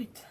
right.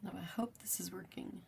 Now I hope this is working.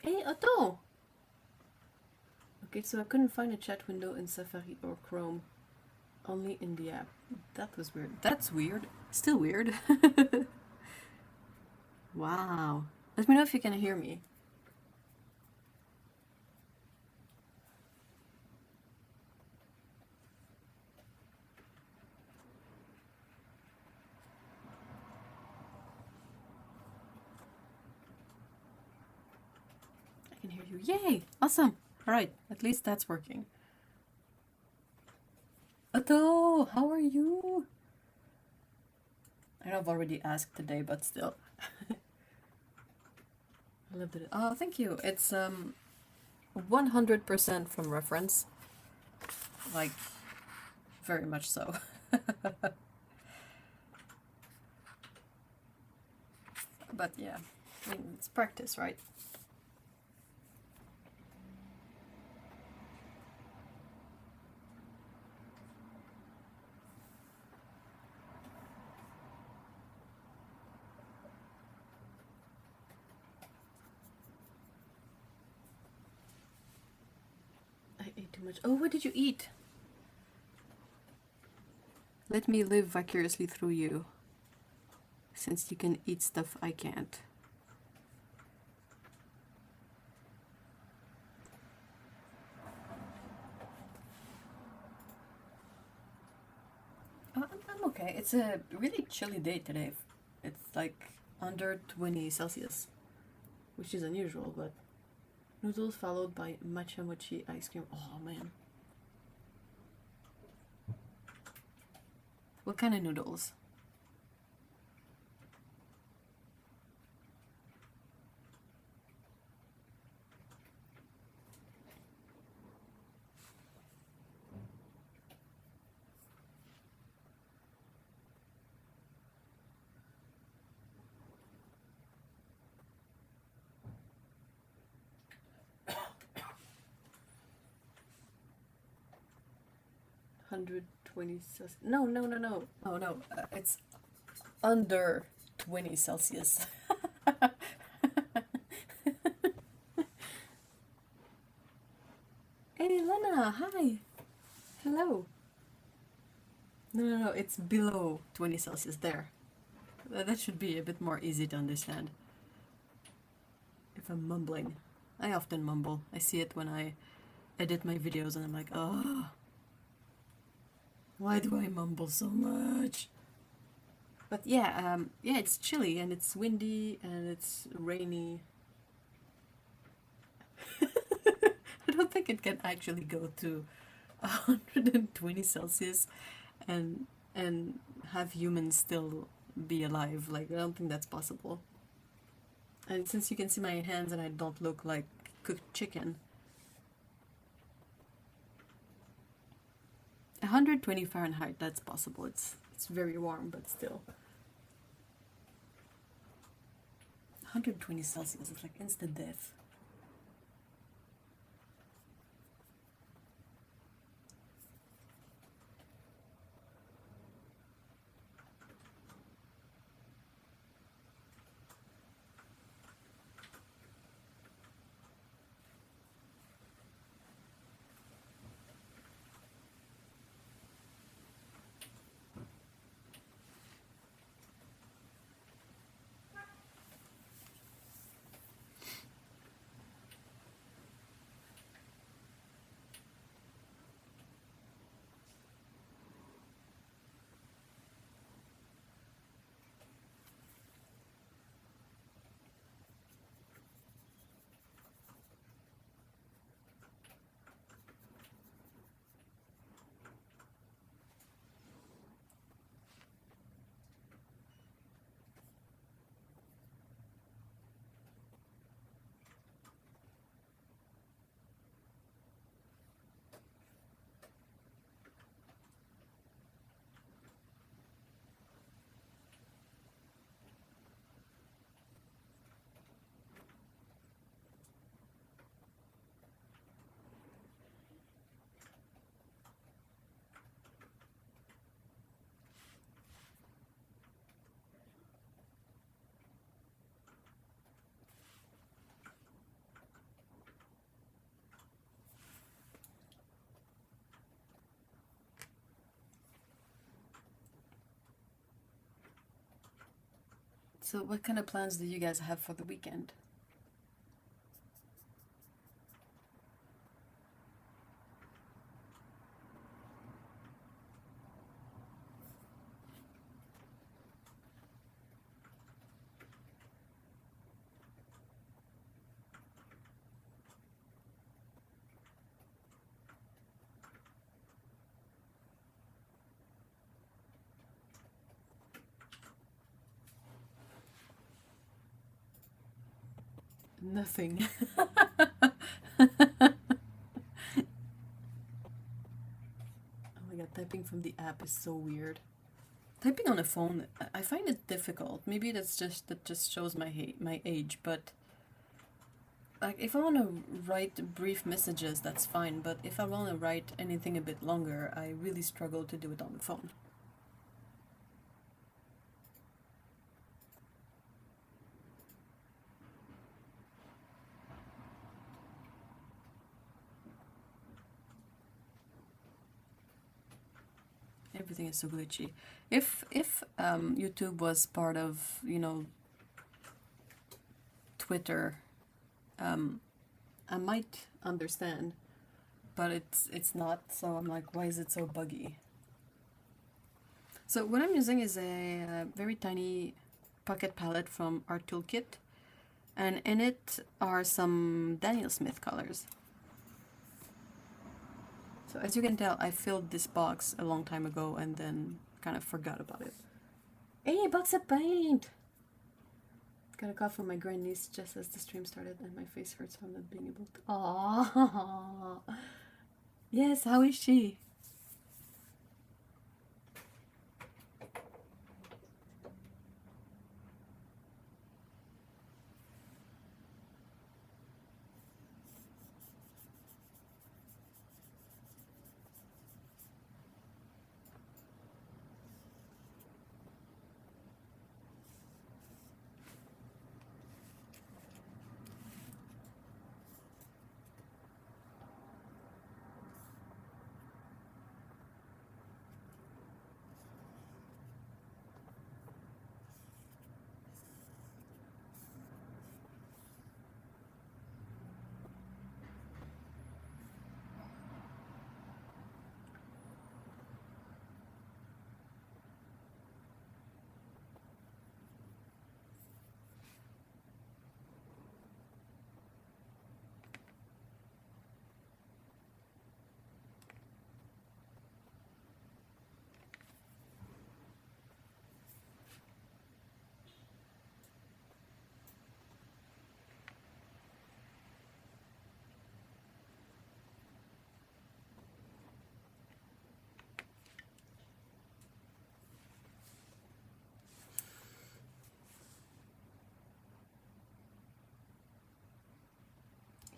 Hey, Otto! Okay, so I couldn't find a chat window in Safari or Chrome. Only in the app. That was weird. That's weird. Still weird. Wow. Let me know if you can hear me. I can hear you. Yay! Awesome! Alright, at least that's working. Otto, how are you? I know I've already asked today, but still. I loved it. Oh, thank you. It's 100% from reference. Like, very much so. But yeah, I mean, it's practice, right? I ate too much. Oh, what did you eat? Let me live vicariously through you. Since you can eat stuff I can't. I'm okay. It's a really chilly day today. It's like under 20 Celsius, which is unusual, but noodles followed by matcha mochi ice cream. Oh man. What kind of noodles? Hundred 20 Celsius. No. Oh no, it's under 20 Celsius. Anna, hi. Hello. No, it's below 20 Celsius there. That should be a bit more easy to understand. If I'm mumbling. I often mumble. I see it when I edit my videos and I'm like, oh, why do I mumble so much? But yeah, it's chilly and it's windy and it's rainy. I don't think it can actually go to 120 Celsius and have humans still be alive. Like, I don't think that's possible. And since you can see my hands and I don't look like cooked chicken, 120 Fahrenheit, that's possible. It's very warm, but still. 120 Celsius is like instant death. So what kind of plans do you guys have for the weekend? Nothing. Oh my god, typing from the app is so weird. Typing on a phone, I find it difficult. Maybe that just shows my age, but like if I want to write brief messages, that's fine, but if I want to write anything a bit longer, I really struggle to do it on the phone. Everything is so glitchy. If YouTube was part of, Twitter, I might understand, but it's not. So I'm like, why is it so buggy? So what I'm using is a very tiny pocket palette from Art Toolkit, and in it are some Daniel Smith colors. So as you can tell, I filled this box a long time ago and then kind of forgot about it. Hey, a box of paint! Got a call from my grandniece just as the stream started and my face hurts from not being able to... Aww! Yes, how is she?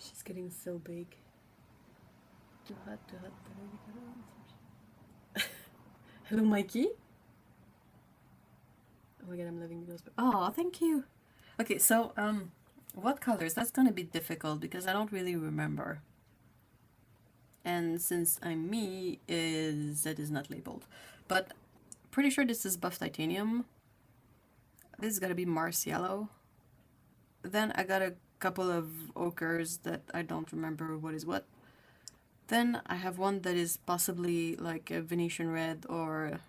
She's getting so big. Too hot, too hot. Hello, Mikey. Oh my god, I'm loving those. Oh, thank you. Okay, so what colors? That's gonna be difficult because I don't really remember. And since I'm me, that is not labeled, but pretty sure this is buff titanium. This is gonna be Mars yellow. Then I got a couple of ochres that I don't remember what is what. Then I have one that is possibly like a Venetian red or,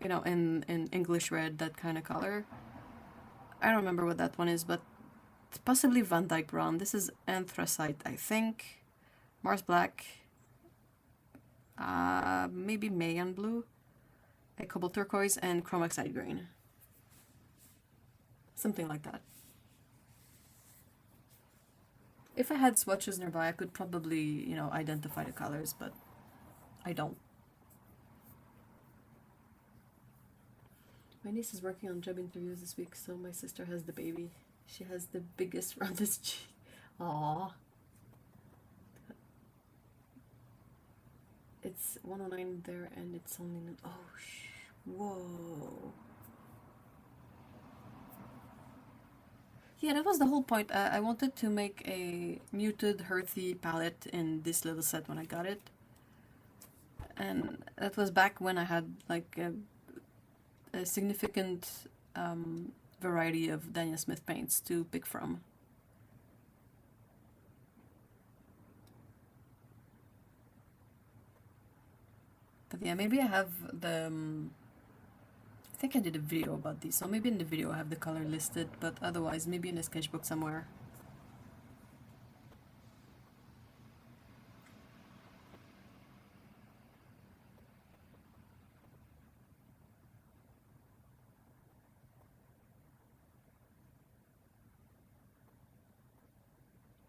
you know, in English red, that kind of color. I don't remember what that one is, but it's possibly Van Dyke brown. This is anthracite, I think. Mars black. Maybe Mayan blue. A cobalt turquoise and chrome oxide green. Something like that. If I had swatches nearby, I could probably, you know, identify the colors, but I don't. My niece is working on job interviews this week, so my sister has the baby. She has the biggest roundest cheek. Aww. It's 109 there, and it's only... Oh, whoa. Yeah, that was the whole point. I wanted to make a muted, earthy palette in this little set when I got it. And that was back when I had like a significant variety of Daniel Smith paints to pick from. But yeah, maybe I have the... I think I did a video about these, so maybe in the video I have the color listed, but otherwise maybe in a sketchbook somewhere.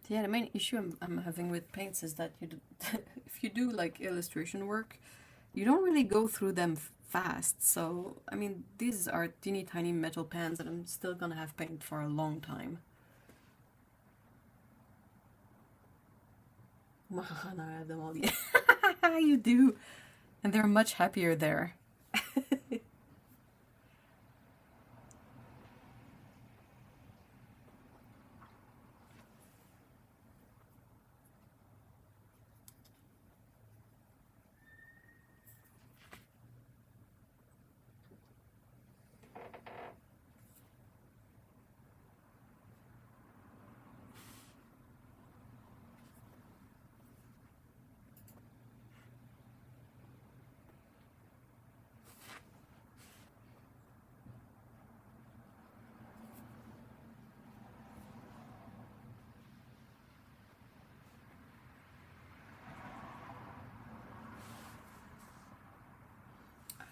Yeah, the main issue I'm having with paints is that if you do like illustration work, you don't really go through them fast. So, I mean, these are teeny tiny metal pans that I'm still gonna have paint for a long time. Now I have them all. Yeah, you do. And they're much happier there.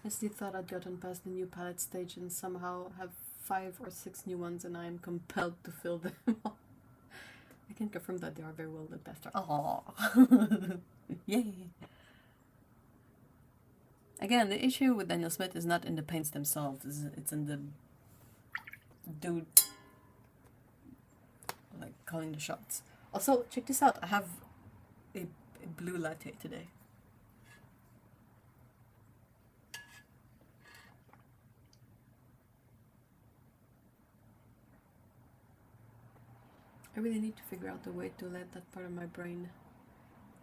Honestly thought I'd gotten past the new palette stage and somehow have 5 or 6 new ones, and I am compelled to fill them all. I can confirm that they are very well looked after. Aww. Yay! Again, the issue with Daniel Smith is not in the paints themselves, it's in the dude like calling the shots. Also, check this out, I have a blue latte today. I really need to figure out a way to let that part of my brain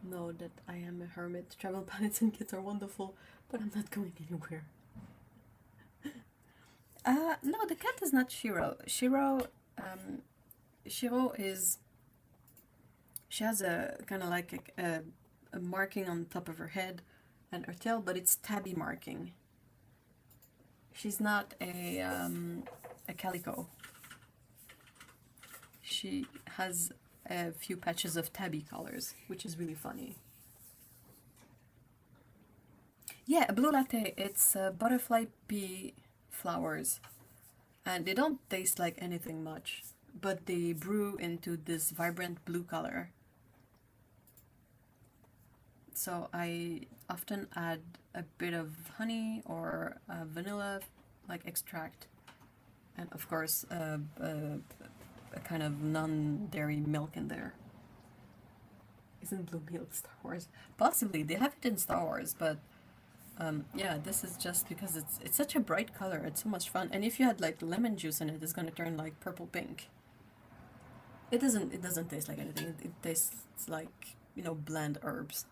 know that I am a hermit. Travel palettes and kits are wonderful, but I'm not going anywhere. No, the cat is not Shiro. Shiro is... She has a kind of like a marking on top of her head and her tail, but it's tabby marking. She's not a calico. She has a few patches of tabby colors, which is really funny. Yeah, a blue latte, it's butterfly pea flowers. And they don't taste like anything much, but they brew into this vibrant blue color. So I often add a bit of honey or vanilla like extract, and of course a kind of non-dairy milk in there. Isn't blue milk Star Wars? Possibly, they have it in Star Wars, but yeah, this is just because it's such a bright color. It's so much fun, and if you had like lemon juice in it, it's gonna turn like purple pink. It doesn't taste like anything. It tastes like, you know, bland herbs.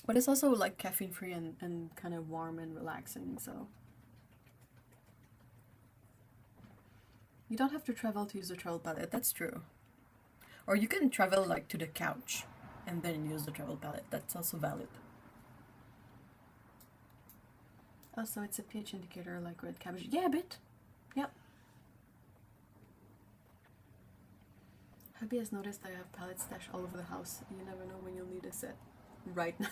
But it's also like caffeine free and kind of warm and relaxing, so you don't have to travel to use the travel palette, that's true. Or you can travel like to the couch and then use the travel palette, that's also valid. Also, it's a pH indicator like red cabbage. Yeah, a bit. Yep. Hubby has noticed I have palette stash all over the house. You never know when you'll need a set. Right now.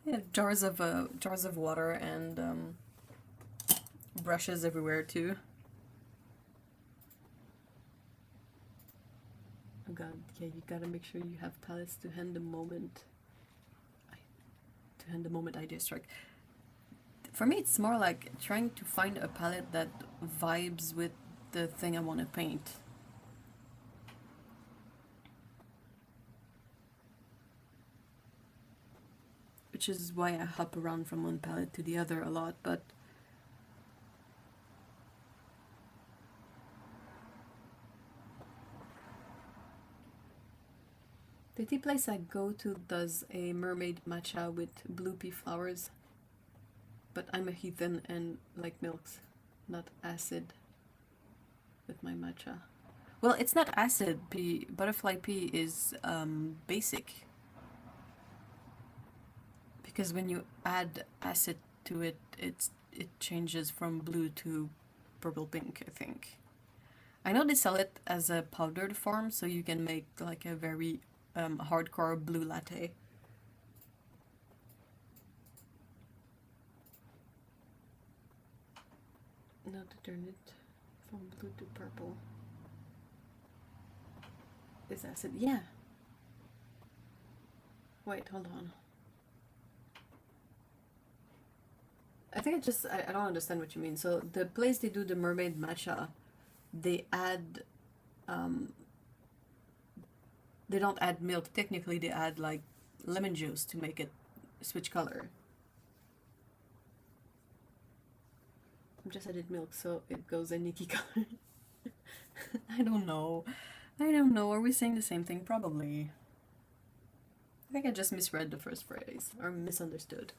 Yeah, jars of water and brushes everywhere too. Oh god, yeah, you gotta make sure you have palettes to hand the moment. Idea strike. For me, it's more like trying to find a palette that vibes with the thing I want to paint. Which is why I hop around from one palette to the other a lot, but the tea place I go to does a mermaid matcha with blue pea flowers, but I'm a heathen and like milks, not acid with my matcha. Well, it's not acid pea. Butterfly pea is basic. Because when you add acid to it, it changes from blue to purple pink, I think. I know they sell it as a powdered form, so you can make like a very hardcore blue latte. Not to turn it from blue to purple. Is acid? Yeah. Wait, hold on. I think I don't understand what you mean. So the place they do the mermaid matcha, they add, they don't add milk. Technically, they add like lemon juice to make it switch color. I just added milk, so it goes a Nikki color. I don't know. Are we saying the same thing? Probably. I think I just misread the first phrase, or misunderstood.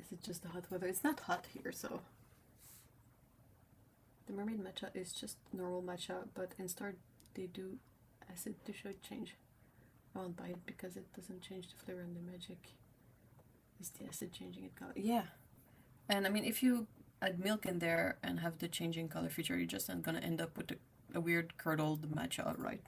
Is it just the hot weather? It's not hot here, so. The mermaid matcha is just normal matcha, but instead they do acid to show it change. I won't buy it because it doesn't change the flavor, and the magic is the acid changing it color. Yeah, and I mean, if you add milk in there and have the changing color feature, you're just gonna end up with a weird curdled matcha, right?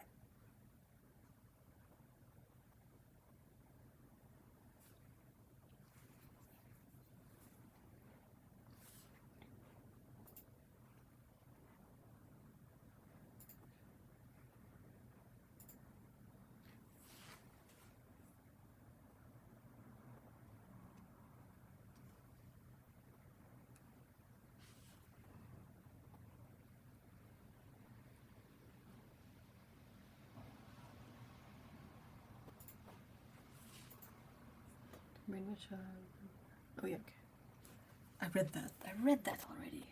Mermaid matcha. Oh yeah, okay. I read that already.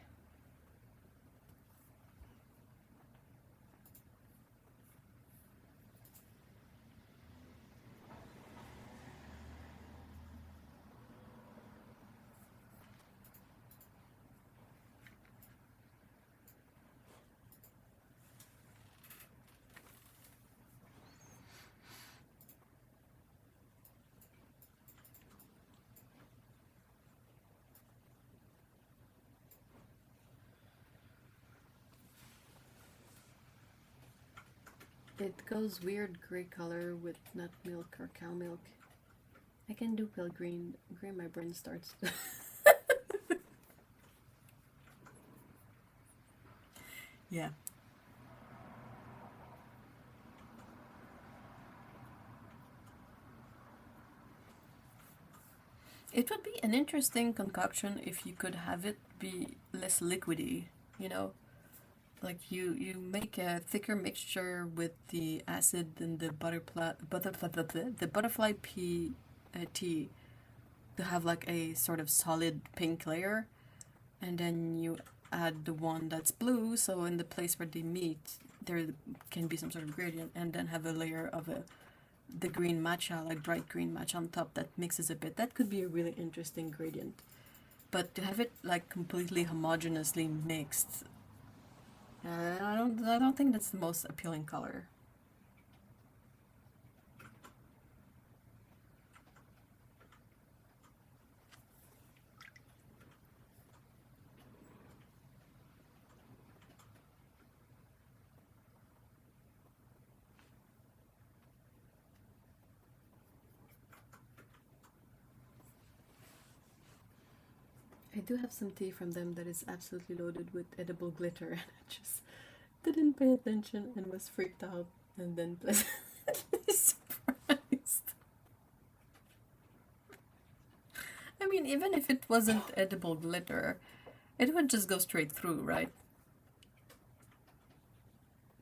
It goes weird gray color with nut milk or cow milk. I can do pale green. Green, my brain starts. Yeah. It would be an interesting concoction if you could have it be less liquidy, you know? Like you make a thicker mixture with the acid and the the butterfly pea tea to have like a sort of solid pink layer, and then you add the one that's blue, so in the place where they meet there can be some sort of gradient, and then have a layer of the green matcha, like bright green matcha on top that mixes a bit. That could be a really interesting gradient. But to have it like completely homogeneously mixed, I don't think that's the most appealing color. I do have some tea from them that is absolutely loaded with edible glitter, and I just didn't pay attention and was freaked out, and then pleasantly surprised. I mean, even if it wasn't edible glitter, it would just go straight through, right?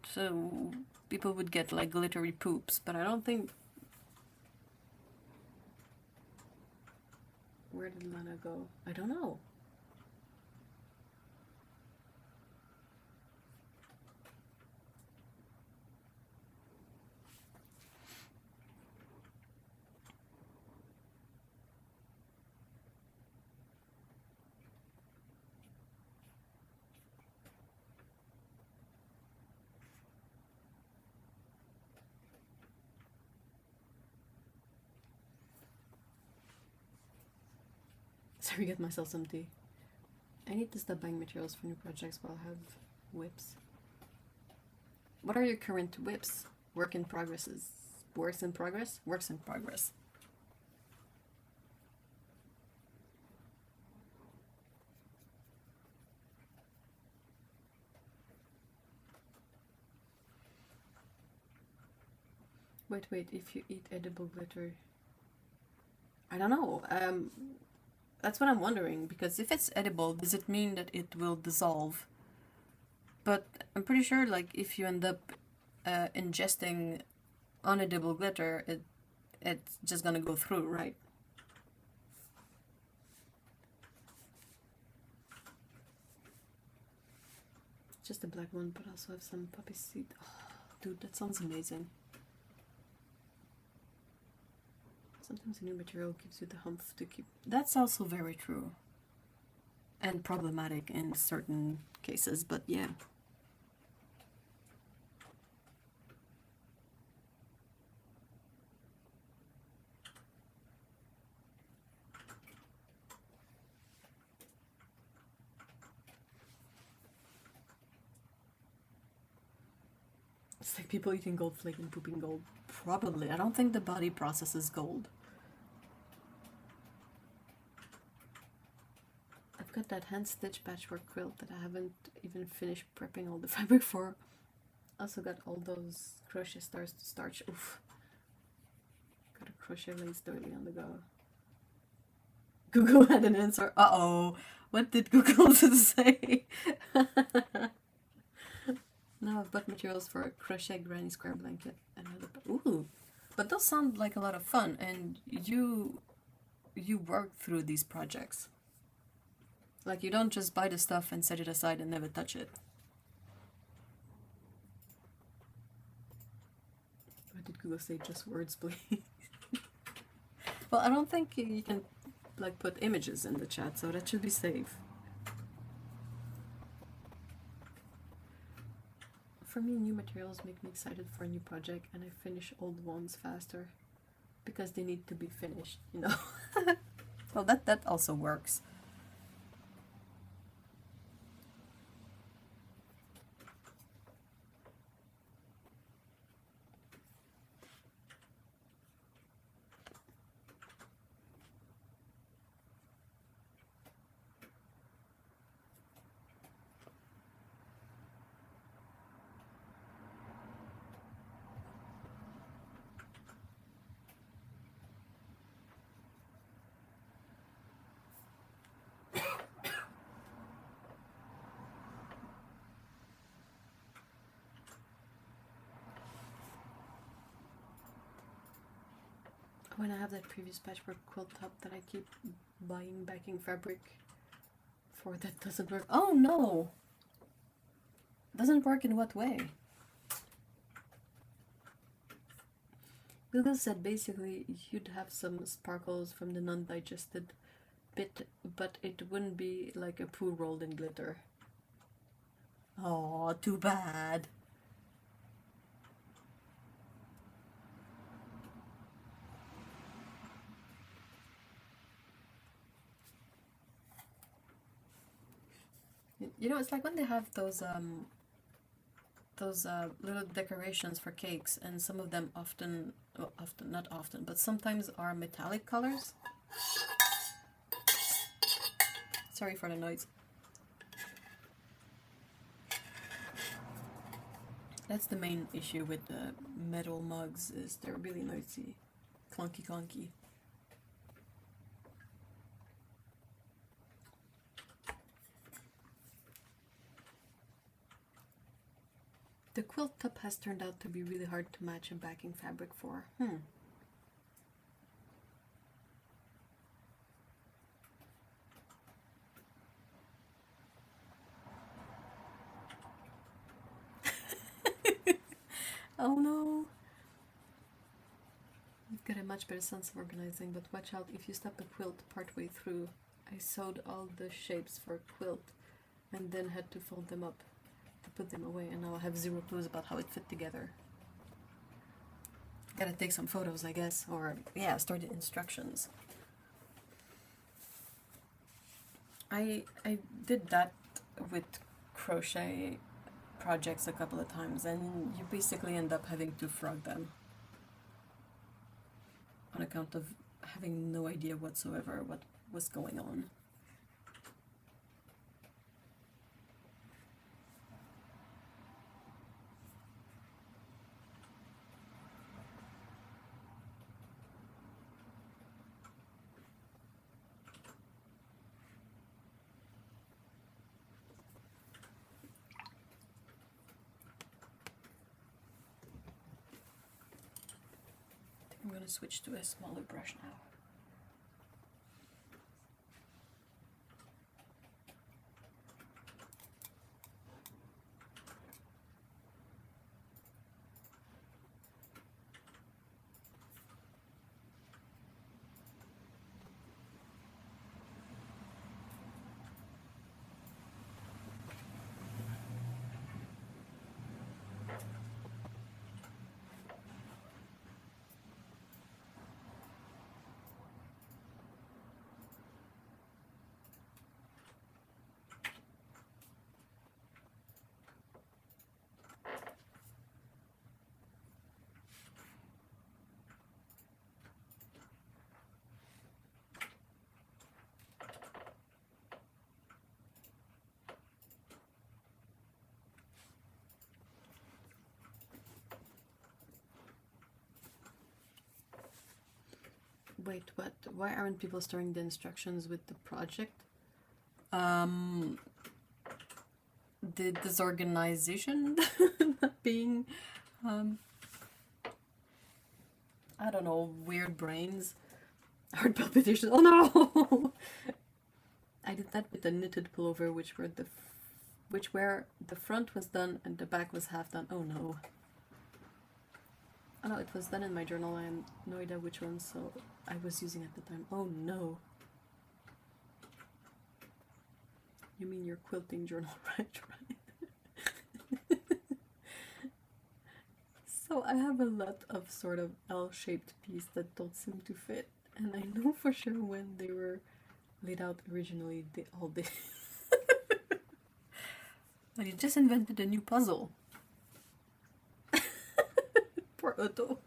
So people would get like glittery poops, but I don't think. Where did Lana go? I don't know. Sorry, get myself some tea. I need to stop buying materials for new projects while I have whips. What are your current whips? Work in progresses. Works in progress? Works in progress. Wait, if you eat edible glitter. I don't know. That's what I'm wondering, because if it's edible, does it mean that it will dissolve? But I'm pretty sure, like, if you end up ingesting unedible glitter, it's just gonna go through, right? Just a black one, but also have some poppy seed. Oh, dude, that sounds amazing. Sometimes a new material gives you the humph to keep. That's also very true. And problematic in certain cases, but yeah. It's like people eating gold flake and pooping gold. Probably. I don't think the body processes gold. I've got that hand stitch patchwork quilt that I haven't even finished prepping all the fabric for. Also got all those crochet stars to starch. Oof. Got a crochet lace doily on the go. Google had an answer. Uh-oh. What did Google say? Now I've got materials for a crochet granny square blanket. Ooh. But those sound like a lot of fun, and you work through these projects. Like, you don't just buy the stuff and set it aside and never touch it. What did Google say? Just words, please. Well, I don't think you can, like, put images in the chat, so that should be safe. For me, new materials make me excited for a new project, and I finish old ones faster because they need to be finished, you know. Well, that also works. when I have that previous patchwork quilt top that I keep buying backing fabric for that doesn't work. Oh no! Doesn't work in what way? Google said basically you'd have some sparkles from the non-digested bit, but it wouldn't be like a poo rolled in glitter. Oh, too bad. You know, it's like when they have those little decorations for cakes, and some of them often, well, not often, but sometimes are metallic colors. Sorry for the noise. That's the main issue with the metal mugs, is they're really noisy. Clunky clunky. The quilt top has turned out to be really hard to match a backing fabric for. Oh no! You've got a much better sense of organizing, but watch out if you stop the quilt partway through. I sewed all the shapes for a quilt and then had to fold them up to put them away, and now I have zero clues about how it fit together. Gotta take some photos, I guess, or yeah, start the instructions. I did that with crochet projects a couple of times, and you basically end up having to frog them on account of having no idea whatsoever what was going on. I'm going to switch to a smaller brush now. Wait, what? Why aren't people starting the instructions with the project? The disorganization not being, I don't know, weird brains, heart palpitations. Oh no! I did that with the knitted pullover, where the front was done and the back was half done. Oh no! Oh no, it was done in my journal. I have no idea which one, so I was using at the time. Oh no! You mean your quilting journal, right? So I have a lot of sort of L-shaped pieces that don't seem to fit, and I know for sure when they were laid out originally, they all did. But he just invented a new puzzle. Poor Otto.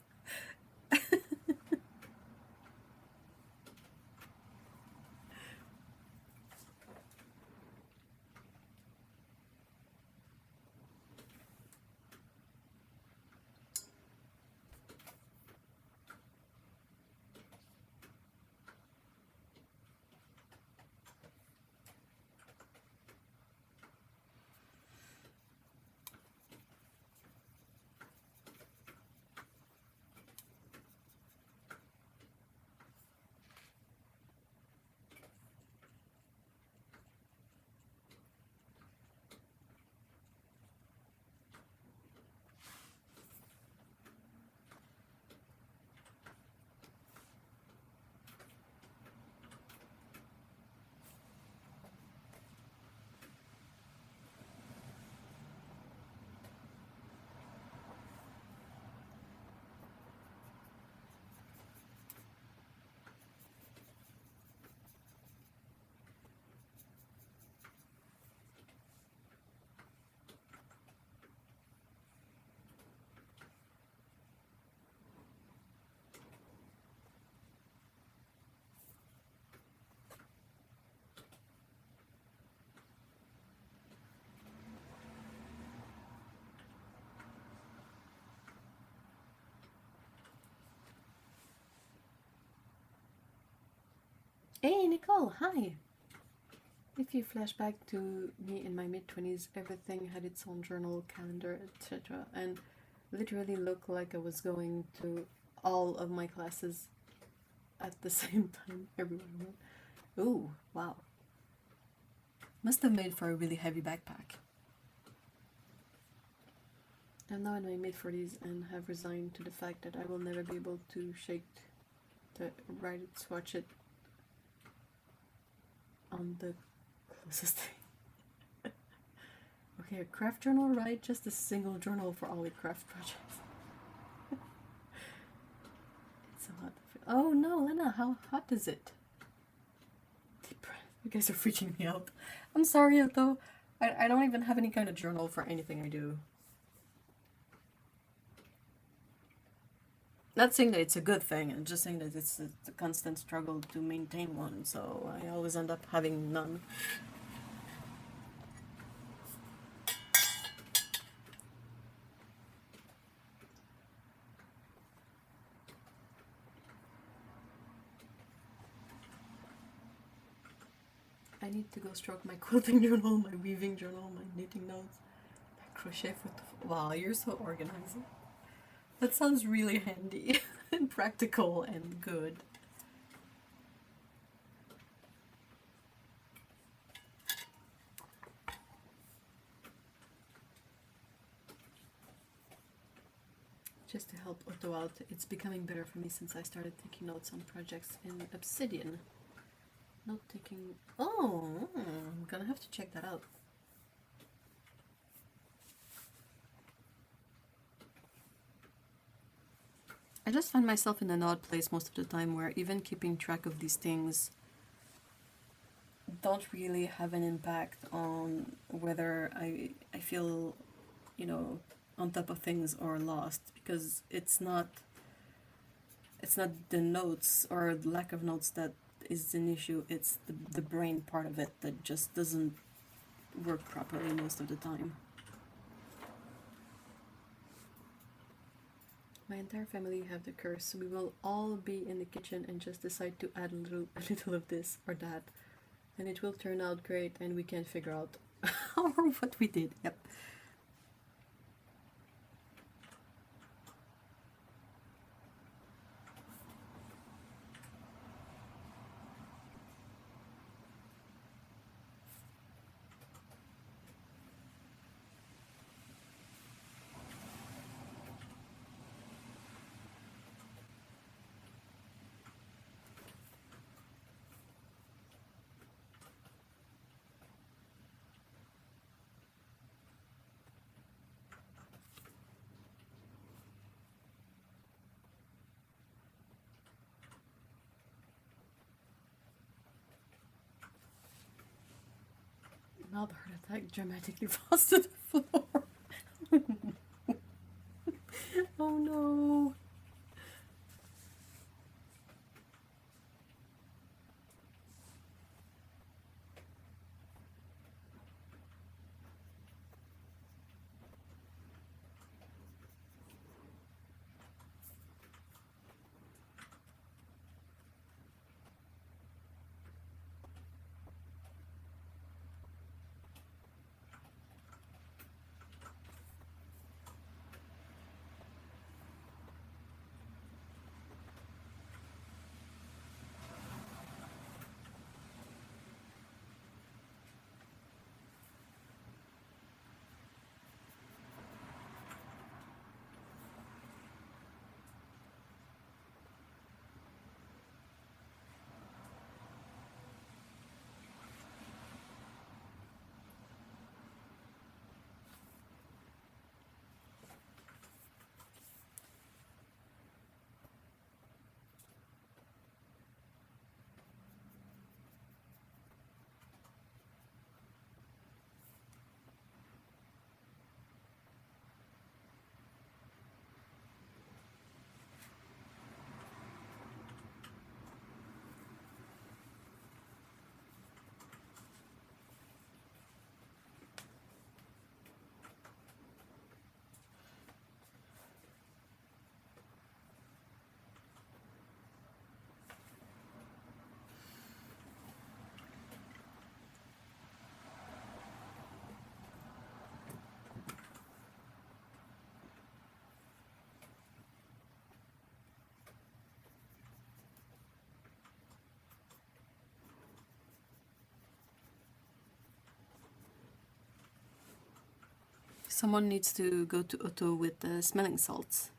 Hey, Nicole, hi! If you flash back to me in my mid-20s, everything had its own journal, calendar, etc. and literally looked like I was going to all of my classes at the same time everywhere I went. Ooh, wow. Must have made for a really heavy backpack. I'm now in my mid-40s and have resigned to the fact that I will never be able to write it, swatch it on the closest thing. Okay, a craft journal, right? Just a single journal for all the craft projects. It's so hot. Oh no, Lena, how hot is it? Deep breath. You guys are freaking me out. I'm sorry though. I don't even have any kind of journal for anything I do. Not saying that it's a good thing, I'm just saying that it's a constant struggle to maintain one, so I always end up having none. I need to go stroke my quilting journal, my weaving journal, my knitting notes, my crochet foot. Wow, you're so organized. That sounds really handy and practical and good. Just to help Otto out, it's becoming better for me since I started taking notes on projects in Obsidian. Note taking. Oh, I'm gonna have to check that out. I just find myself in an odd place most of the time where even keeping track of these things don't really have an impact on whether I feel, you know, on top of things or lost, because it's not the notes or the lack of notes that is an issue, it's the brain part of it that just doesn't work properly most of the time. My entire family have the curse, so we will all be in the kitchen and just decide to add a little of this or that, and it will turn out great, and we can't figure out what we did. Yep. Now the heart attack dramatically falls to the floor. Oh no. someone needs to go to Otto with the smelling salts.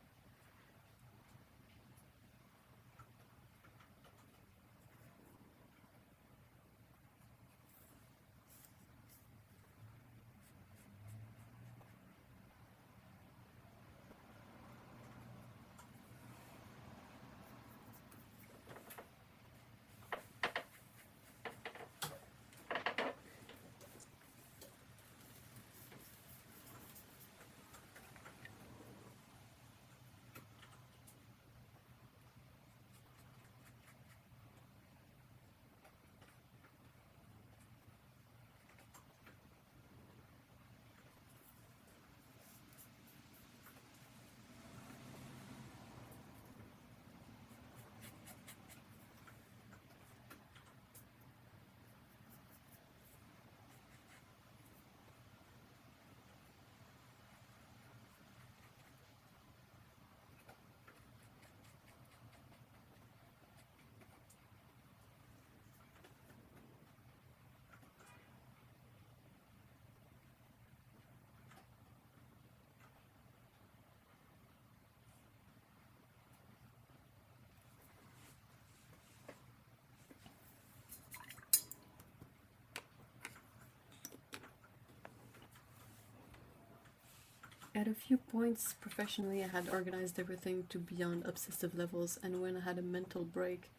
At a few points professionally, I had organized everything to beyond obsessive levels, and when I had a mental break,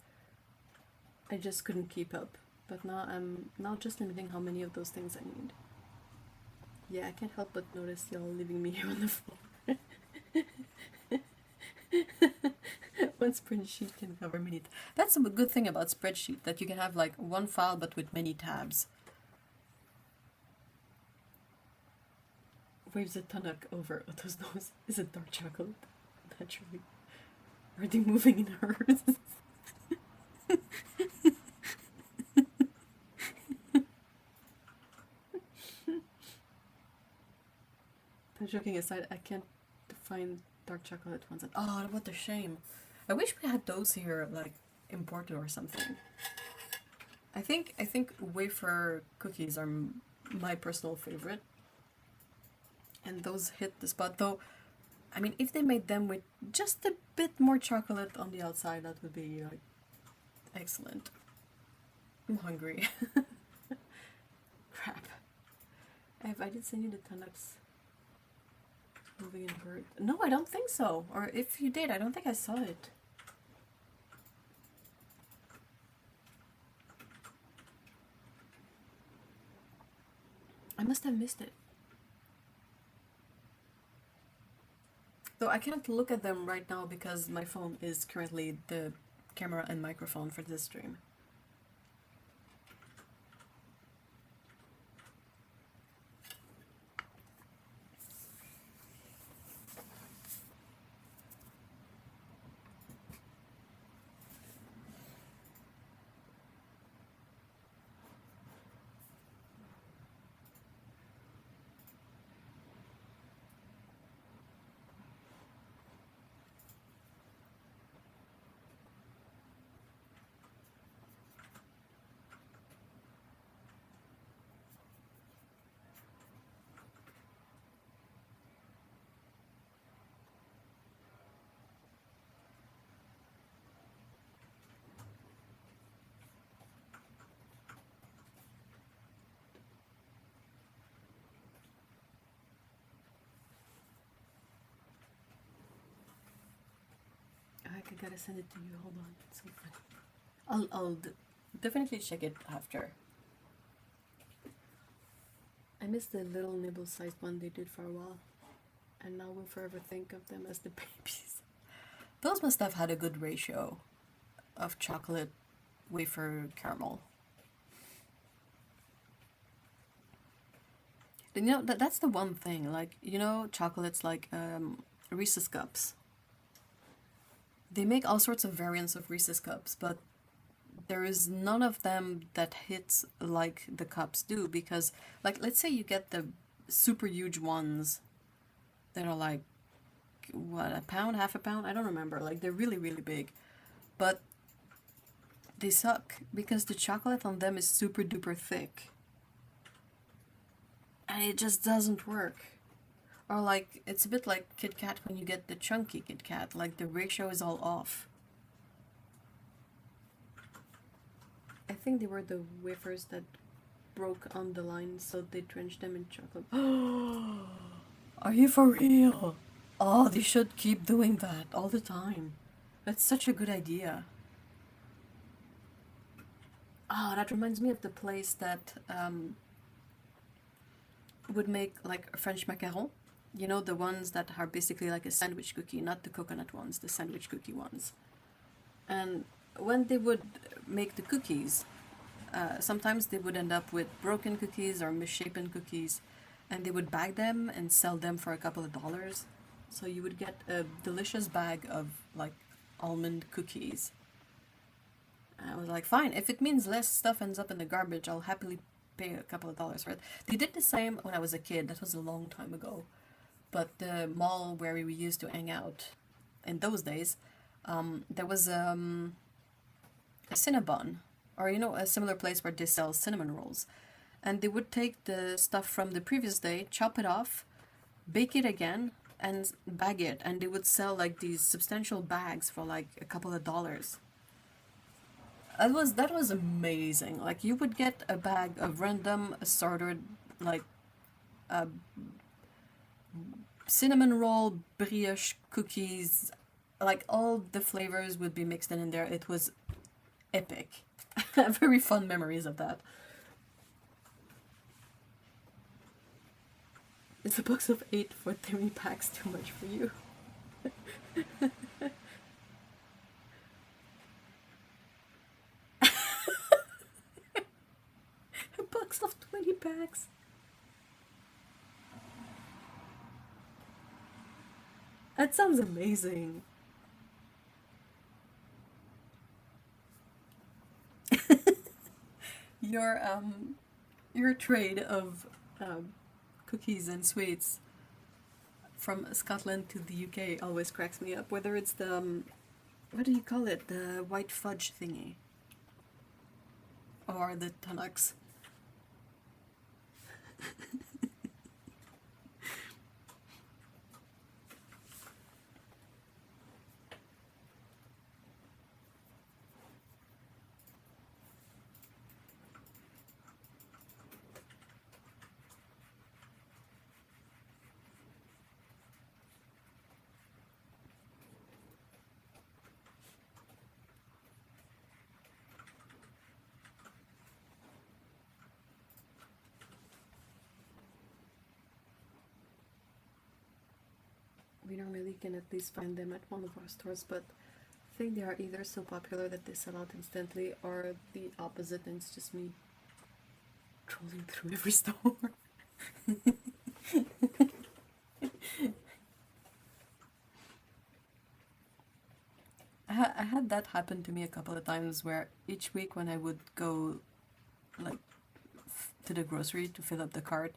I just couldn't keep up. But now I'm not just limiting how many of those things I need. Yeah, I can't help but notice y'all leaving me here on the floor. One spreadsheet can cover many. That's a good thing about spreadsheet, that you can have like one file but with many tabs. Waves a tonic over Otto's nose. Is it dark chocolate? Naturally. Are they moving in hers? Joking aside, I can't find dark chocolate ones. Oh, what a shame. I wish we had those here, like, imported or something. I think wafer cookies are my personal favorite. And those hit the spot, though. I mean, if they made them with just a bit more chocolate on the outside, that would be, like, excellent. I'm hungry. Crap. If I did send you the Tunux moving in bird. No, I don't think so. Or if you did, I don't think I saw it. I must have missed it. Though I cannot look at them right now because my phone is currently the camera and microphone for this stream. I gotta send it to you. Hold on. It's so funny. I'll definitely check it after. I missed the little nibble-sized one they did for a while, and now we'll forever think of them as the babies. Those must have had a good ratio of chocolate, wafer, caramel. And you know, that's the one thing. Like, you know, chocolates like Reese's Cups. They make all sorts of variants of Reese's Cups, but there is none of them that hits like the cups do, because, like, let's say you get the super huge ones that are like, what, a pound, half a pound? I don't remember. Like, they're really, really big. But they suck because the chocolate on them is super duper thick. And it just doesn't work. Or like, it's a bit like Kit Kat when you get the chunky Kit Kat, like the ratio is all off. I think they were the wafers that broke on the line, so they drenched them in chocolate. Are you for real? Oh, they should keep doing that all the time. That's such a good idea. Oh, that reminds me of the place that would make like a French macaron. You know, the ones that are basically like a sandwich cookie, not the coconut ones, the sandwich cookie ones. And when they would make the cookies, sometimes they would end up with broken cookies or misshapen cookies, and they would bag them and sell them for a couple of dollars. So you would get a delicious bag of like almond cookies. And I was like, fine, if it means less stuff ends up in the garbage, I'll happily pay a couple of dollars for it. They did the same when I was a kid, that was a long time ago. But the mall where we used to hang out in those days, there was a Cinnabon, or you know, a similar place where they sell cinnamon rolls. And they would take the stuff from the previous day, chop it off, bake it again, and bag it. And they would sell like these substantial bags for like a couple of dollars. That was amazing. Like you would get a bag of random assorted like uh, cinnamon roll, brioche cookies, like all the flavors would be mixed in there. It was epic. Very fun memories of that. Is a box of 8 for 3 packs too much for you? A box of 20 packs. That sounds amazing. Your your trade of cookies and sweets from Scotland to the UK always cracks me up. Whether it's the what do you call it? The white fudge thingy or the Tunnocks. We normally can at least find them at one of our stores, but I think they are either so popular that they sell out instantly or the opposite, and it's just me trolling through every store. I had that happen to me a couple of times where each week when I would go like to the grocery to fill up the cart,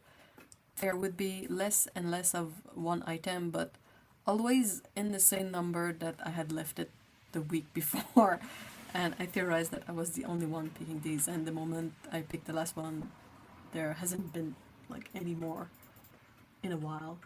there would be less and less of one item, but always in the same number that I had left it the week before. And I theorized that I was the only one picking these, and the moment I picked the last one, there hasn't been like any more in a while.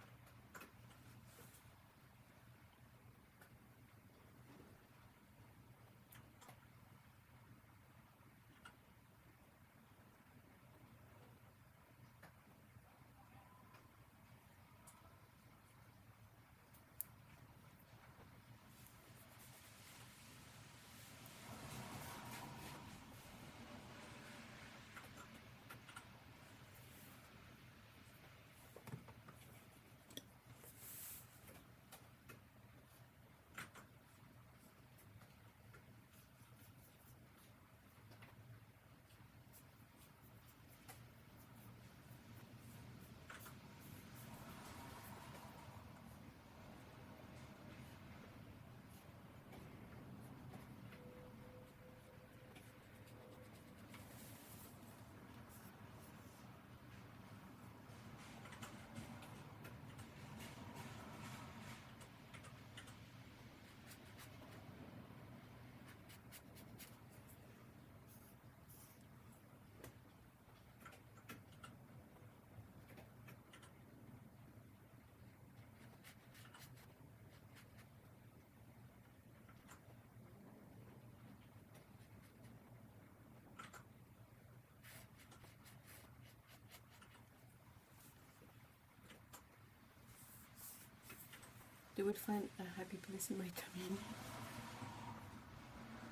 They would find a happy place in my tummy.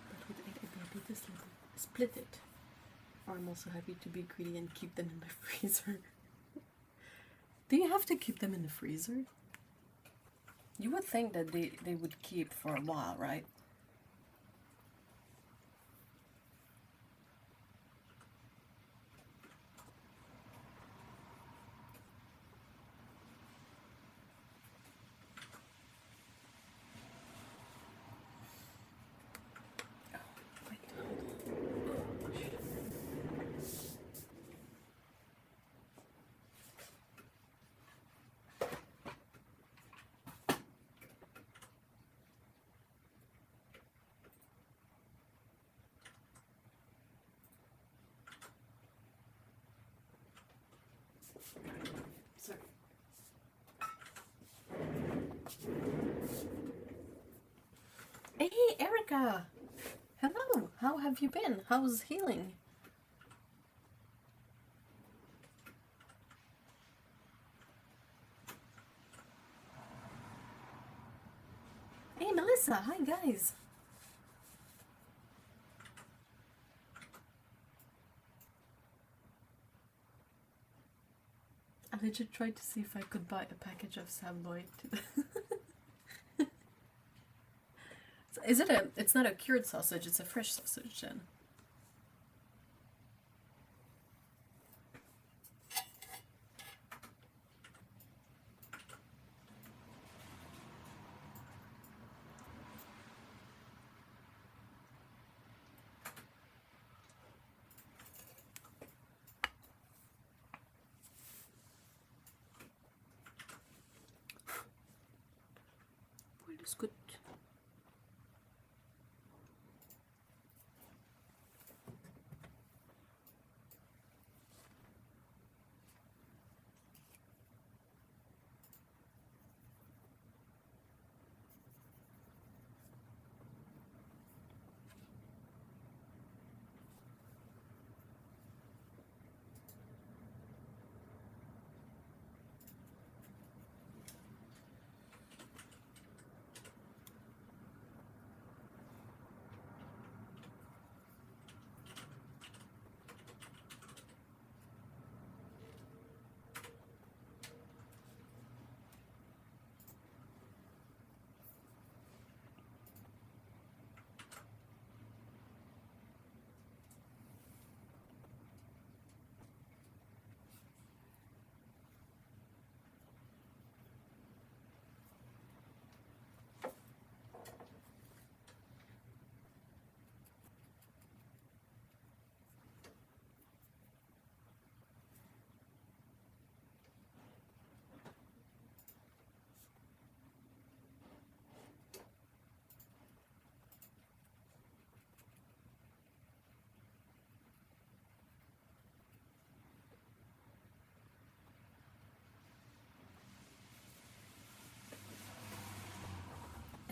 But with it, I'd be happy to split it. Or I'm also happy to be greedy and keep them in my freezer. Do you have to keep them in the freezer? You would think that they would keep for a while, right? Sorry. Hey, Erica! Hello! How have you been? How's healing? Hey, Melissa! Hi, guys! I legit tried to see if I could buy a package of Sabloy. Is it a... It's not a cured sausage, it's a fresh sausage then. Well, it's good.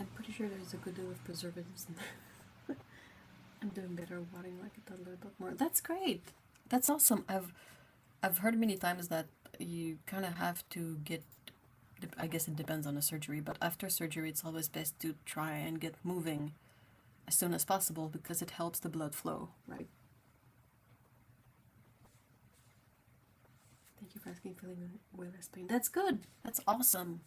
I'm pretty sure there's a good deal of preservatives in there. I'm doing better watering like a toddler, but more. That's great. That's awesome. I've heard many times that you kind of have to get. I guess it depends on the surgery, but after surgery, it's always best to try and get moving as soon as possible because it helps the blood flow, right? Thank you for asking. Feeling way less pain. That's good. That's awesome.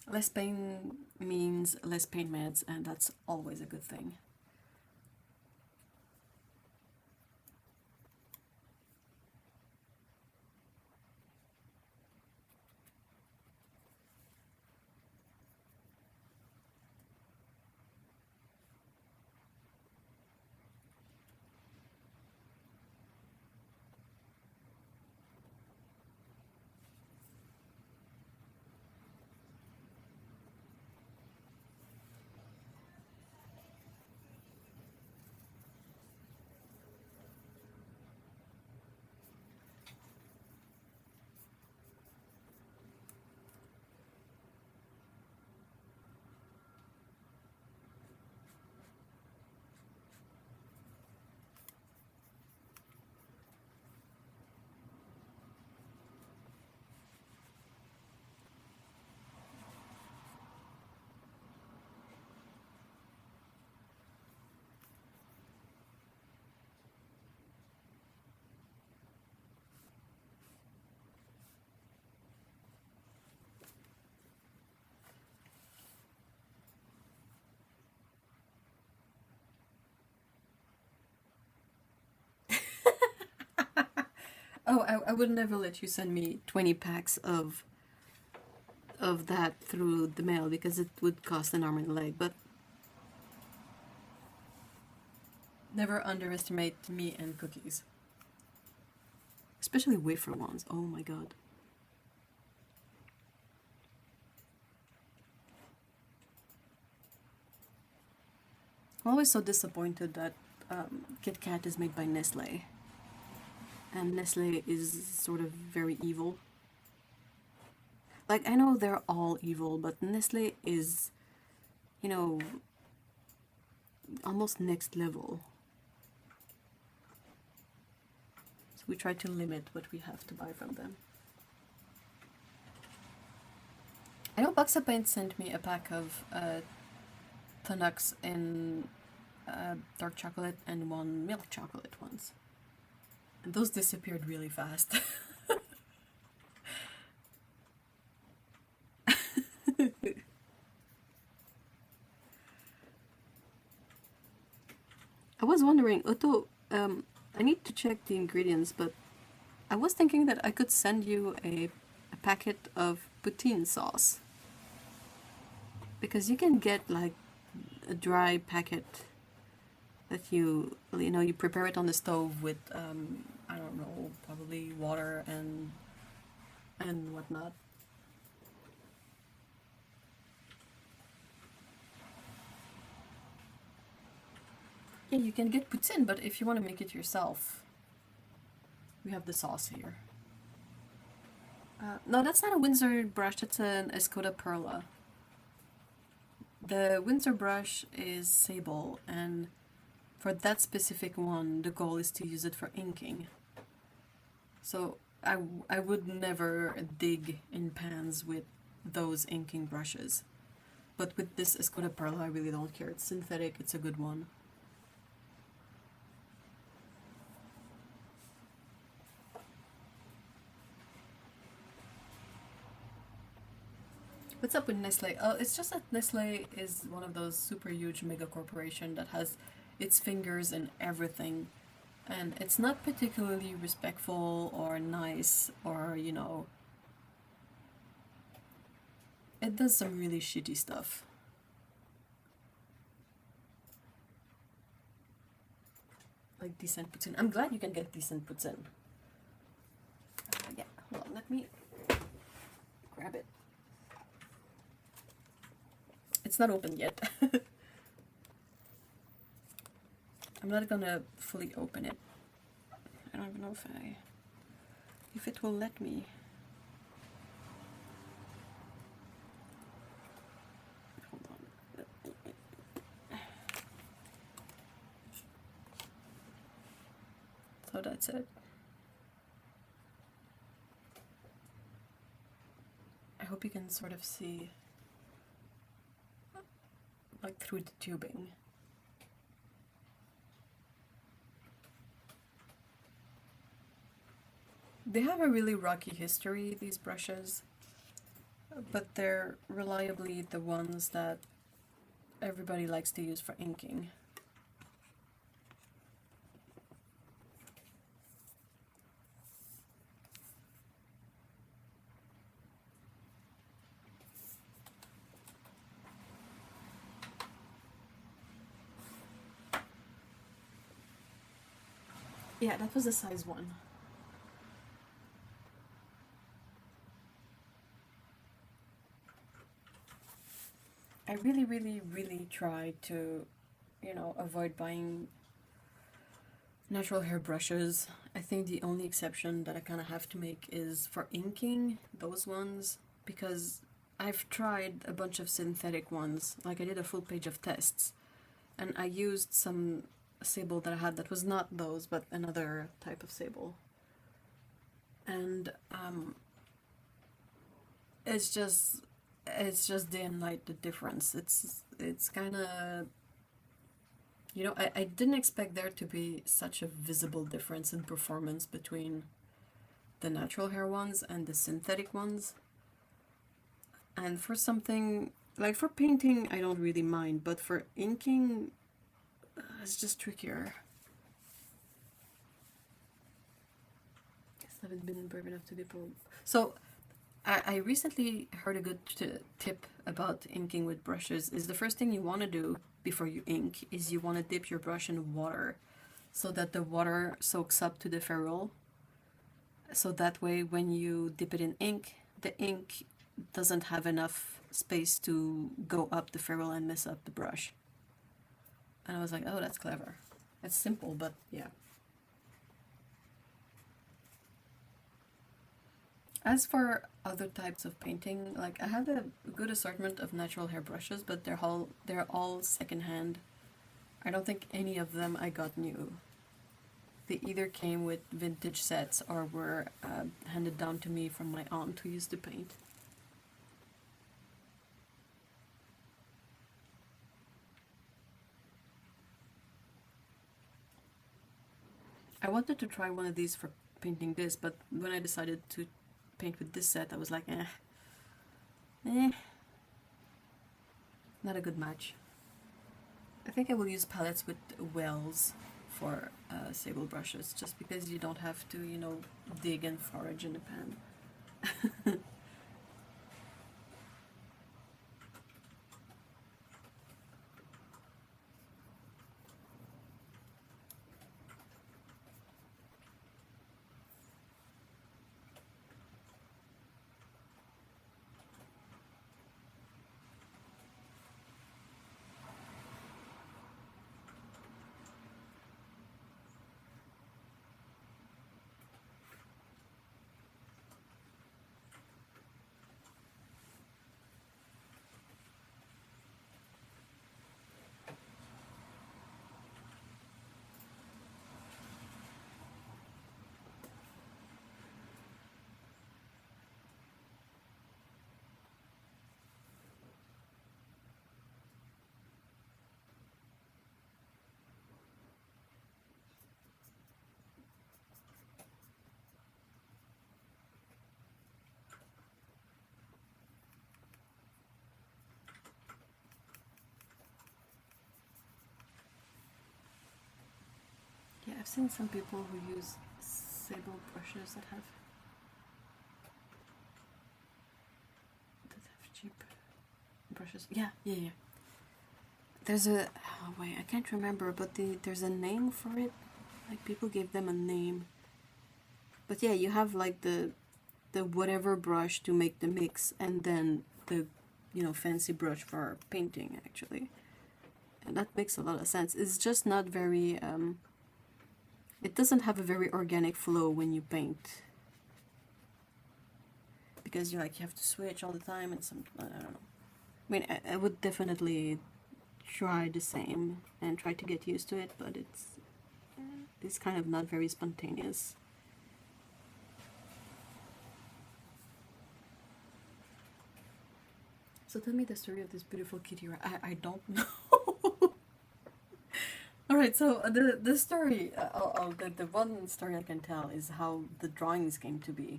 Less pain means less pain meds, and that's always a good thing. Oh, I would never let you send me 20 packs of that through the mail because it would cost an arm and a leg, but never underestimate me and cookies. Especially wafer ones. Oh my god. I'm always so disappointed that Kit Kat is made by Nestle. And Nestle is sort of very evil. Like, I know they're all evil, but Nestle is, you know, almost next level. So we try to limit what we have to buy from them. I know Buxa Paint sent me a pack of Tunux in dark chocolate and one milk chocolate once. And those disappeared really fast. I was wondering, Otto, I need to check the ingredients, but I was thinking that I could send you a packet of poutine sauce. Because you can get like a dry packet that you prepare it on the stove with, I don't know, probably water and whatnot. Yeah, you can get poutine, but if you want to make it yourself, we have the sauce here. No, that's not a Windsor brush, that's an Escoda Perla. The Windsor brush is sable, and for that specific one, the goal is to use it for inking. So I would never dig in pans with those inking brushes. But with this Escoda Perla, I really don't care. It's synthetic, it's a good one. What's up with Nestle? Oh, it's just that Nestle is one of those super huge mega corporation that has its fingers in everything. And it's not particularly respectful or nice or, it does some really shitty stuff. Like decent poutine. I'm glad you can get decent poutine. Yeah, hold on, let me grab it. It's not open yet. I'm not gonna fully open it. I don't even know if it will let me. Hold on. So that's it. I hope you can sort of see like through the tubing. They have a really rocky history, these brushes, but they're reliably the ones that everybody likes to use for inking. Yeah, that was a size 1. I really, really, really try to, avoid buying natural hair brushes. I think the only exception that I kind of have to make is for inking, those ones, because I've tried a bunch of synthetic ones. Like I did a full page of tests, and I used some sable that I had that was not those, but another type of sable. And it's just day and night the difference. It's kind of, I didn't expect there to be such a visible difference in performance between the natural hair ones and the synthetic ones. And for something like for painting, I don't really mind, but for inking, it's just trickier. haven't been brave enough to dip. So I recently heard a good tip about inking with brushes. Is the first thing you want to do before you ink is you want to dip your brush in water so that the water soaks up to the ferrule. So that way when you dip it in ink, the ink doesn't have enough space to go up the ferrule and mess up the brush. And I was like, oh, that's clever. It's simple, but yeah. As for other types of painting, like I have a good assortment of natural hair brushes, but they're all secondhand. I don't think any of them I got new. They either came with vintage sets or were handed down to me from my aunt who used to paint. I wanted to try one of these for painting this, but when I decided to paint with this set, I was like, not a good match. I think I will use palettes with wells for sable brushes, just because you don't have to, you know, dig and forage in the pan. Yeah, I've seen some people who use sable brushes that have cheap brushes. Yeah. There's a wait, I can't remember, but there's a name for it. Like people gave them a name. But yeah, you have like the whatever brush to make the mix, and then the fancy brush for painting actually. And that makes a lot of sense. It's just not very it doesn't have a very organic flow when you paint, because you have to switch all the time, and I don't know. I mean, I would definitely try the same and try to get used to it, but it's kind of not very spontaneous. So tell me the story of this beautiful kitty. I don't know. All right, so the story, the one story I can tell is how the drawings came to be.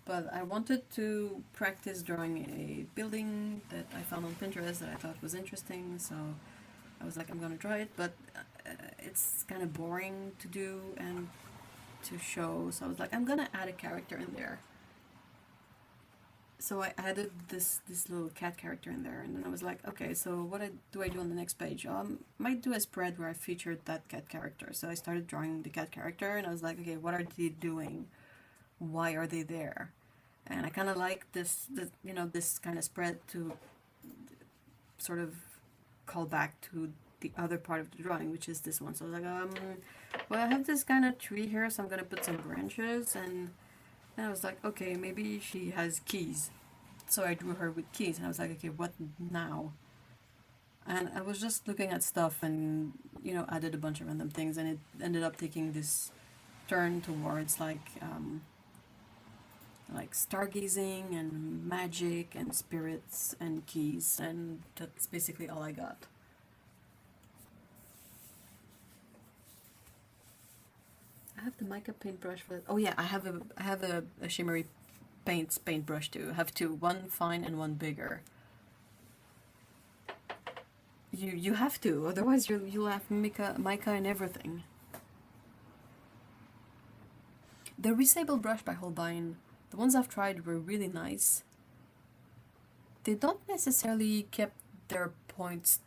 But I wanted to practice drawing a building that I found on Pinterest that I thought was interesting, so I was like, I'm gonna draw it, but it's kind of boring to do and to show, so I was like, I'm gonna add a character in there. So I added this little cat character in there, and then I was like, okay, so what do I do on the next page? Might do a spread where I featured that cat character. So I started drawing the cat character, and I was like, okay, what are they doing? Why are they there? And I kind of like this kind of spread to sort of call back to the other part of the drawing, which is this one. So I was like, well, I have this kind of tree here, so I'm gonna put some branches, and I was like, okay, maybe she has keys. So I drew her with keys, and I was like, okay, what now? And I was just looking at stuff and, added a bunch of random things, and it ended up taking this turn towards like stargazing and magic and spirits and keys, and that's basically all I got. I have the mica paintbrush for that. Oh yeah, I have a shimmery paintbrush too. I have two, one fine and one bigger. You have to, otherwise you'll have mica and everything. The Resable brush by Holbein, the ones I've tried were really nice. They don't necessarily keep their points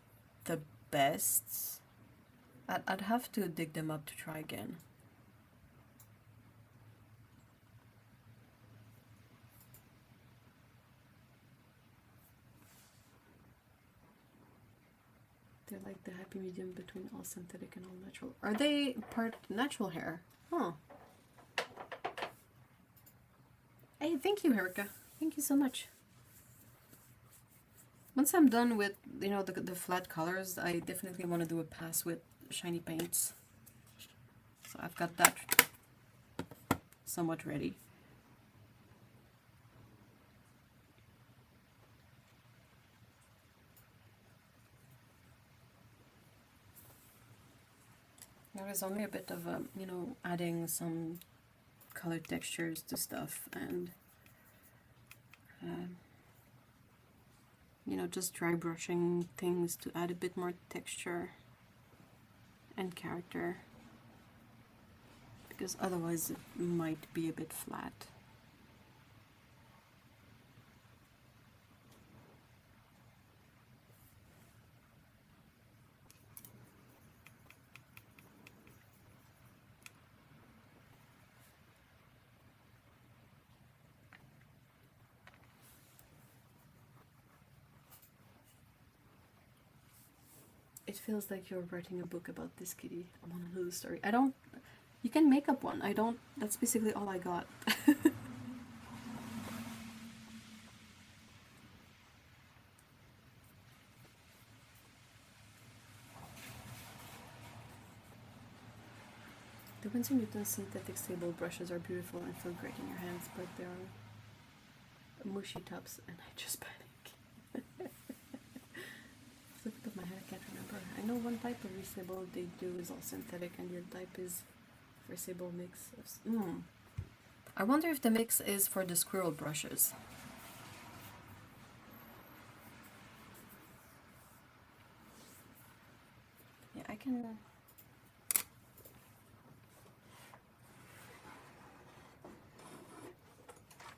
the best. I'd have to dig them up to try again. They're like the happy medium between all synthetic and all natural. Are they part natural hair? Huh. Hey, thank you, Erica. Thank you so much. Once I'm done with, you know, the flat colors, I definitely want to do a pass with shiny paints. So I've got that somewhat ready. There is only a bit of, you know, adding some color textures to stuff and, you know, just dry brushing things to add a bit more texture and character, because otherwise it might be a bit flat. It feels like you're writing a book about this kitty. I want to know the story. I don't... You can make up one. I don't... That's basically all I got. The Winsor Newton synthetic stable brushes are beautiful and feel great in your hands, but they're mushy tops and I just panic. Flip it up my head, I can't remember. I know one type of resable they do is all synthetic and the other type is for sable mix. I wonder if the mix is for the squirrel brushes. Yeah, I can...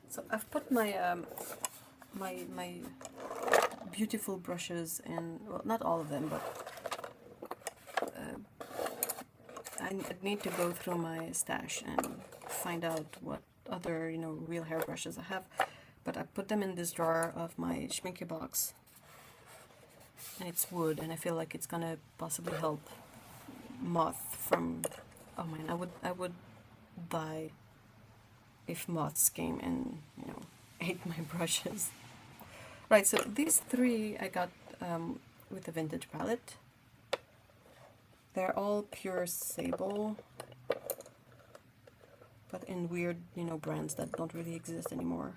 So I've put my my beautiful brushes in, well, not all of them, but I need to go through my stash and find out what other, you know, real hair brushes I have. But I put them in this drawer of my Schminke box, and it's wood, and I feel like it's gonna possibly help moth from. Oh man, I would die if moths came and, you know, ate my brushes. Right, so these three I got with the vintage palette. They're all pure sable, but in weird, you know, brands that don't really exist anymore.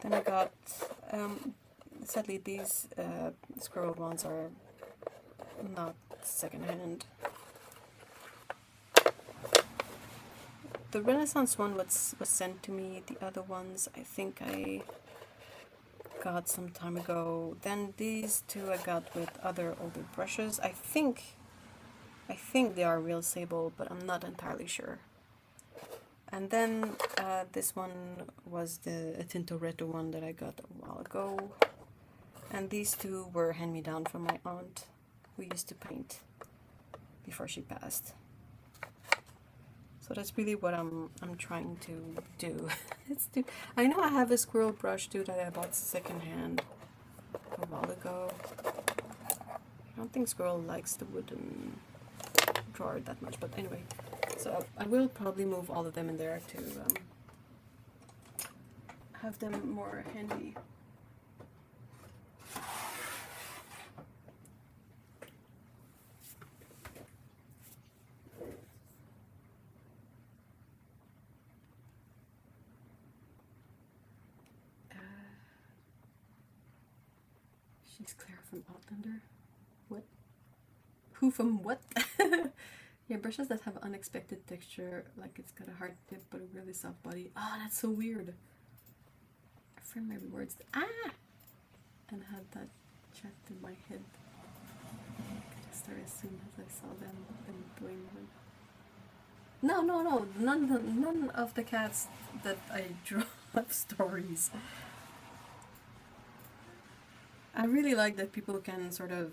Then I got, sadly these squirrel ones are not secondhand. The Renaissance one was sent to me. The other ones I think I got some time ago. Then these two I got with other older brushes. I think they are real sable, but I'm not entirely sure. And then this one was the Tintoretto one that I got a while ago. And these two were hand-me-down from my aunt, who used to paint before she passed. So that's really what I'm trying to do. I know I have a squirrel brush too that I bought secondhand a while ago. I don't think Squirrel likes the wooden drawer that much, but anyway. So I will probably move all of them in there to have them more handy. She's Claire from Outlander. What? Who from what? Yeah, brushes that have unexpected texture, like it's got a hard tip but a really soft body. Ah, that's so weird. I framed my words. And had that chat in my head. I could start as soon as I saw them and doing them. No, no, no. None of the cats that I draw have stories. I really like that people can sort of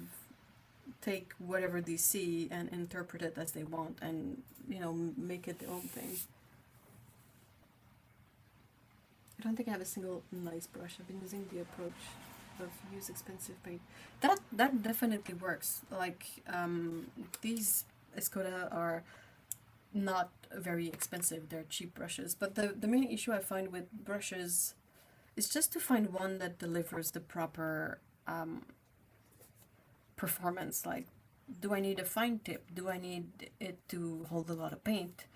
take whatever they see and interpret it as they want and, you know, make it their own thing. I don't think I have a single nice brush. I've been using the approach of use expensive paint. That definitely works. Like, these Escoda are not very expensive. They're cheap brushes. But the main issue I find with brushes is just to find one that delivers the proper performance. Like, do I need a fine tip? Do I need it to hold a lot of paint?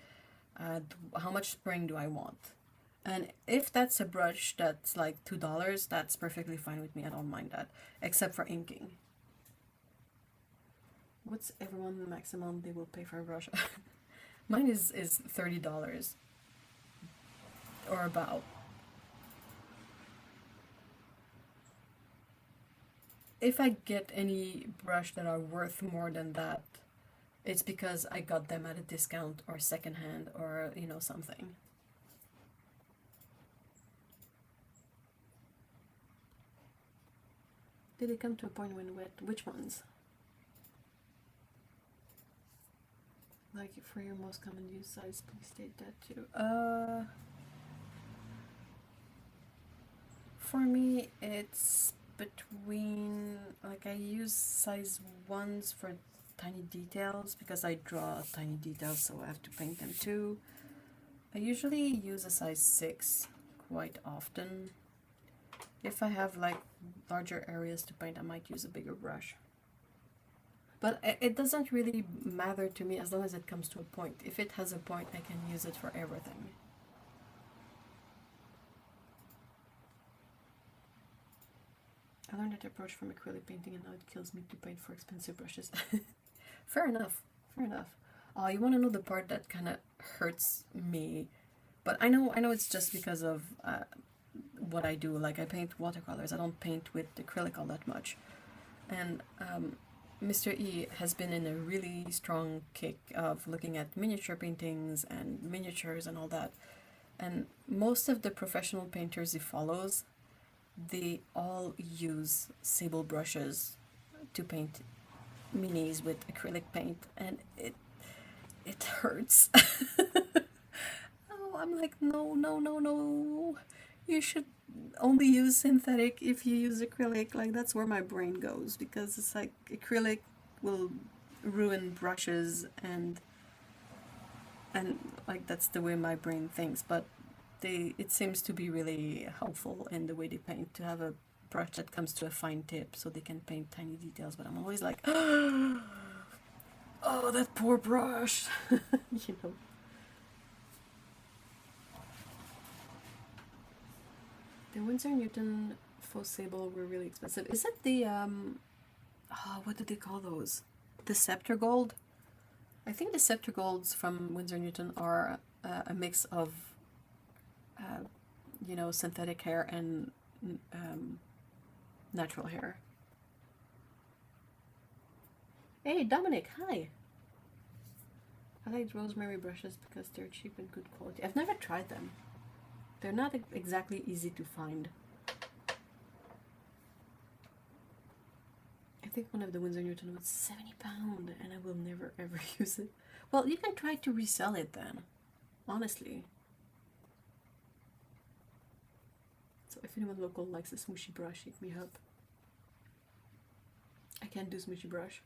How much spraying do I want? And if that's a brush that's like $2, that's perfectly fine with me. I don't mind that, except for inking. What's everyone the maximum they will pay for a brush? Mine is $30 or about. If I get any brush that are worth more than that, it's because I got them at a discount or secondhand or, you know, something. Did it come to a point when wet? Which ones? Like, for your most common use size, please state that too. For me, it's between, like, I use size 1s for tiny details because I draw tiny details, so I have to paint them too. I usually use a size 6 quite often. If I have like larger areas to paint, I might use a bigger brush. But it doesn't really matter to me as long as it comes to a point. If it has a point, I can use it for everything. I learned that approach from acrylic painting and now it kills me to paint for expensive brushes. Fair enough, fair enough. Oh, you want to know the part that kind of hurts me? But I know it's just because of what I do. Like, I paint watercolors. I don't paint with acrylic all that much. And Mr. E has been in a really strong kick of looking at miniature paintings and miniatures and all that. And most of the professional painters he follows, they all use sable brushes to paint minis with acrylic paint, and it hurts. Oh, I'm like, no. You should only use synthetic if you use acrylic. Like, that's where my brain goes, because it's like acrylic will ruin brushes and like that's the way my brain thinks. But it seems to be really helpful in the way they paint to have a brush that comes to a fine tip so they can paint tiny details. But I'm always like, oh, that poor brush. You know. The Winsor Newton faux sable were really expensive. Is it the what do they call those? The Scepter Gold? I think the Scepter Golds from Winsor Newton are a mix of you know, synthetic hair and natural hair. Hey, Dominic, hi! I like rosemary brushes because they're cheap and good quality. I've never tried them. They're not exactly easy to find. I think one of the Winsor Newton was £70 and I will never ever use it. Well, you can try to resell it then, honestly. So if anyone local likes a smooshy brush, hit me up. I can't do smooshy brush.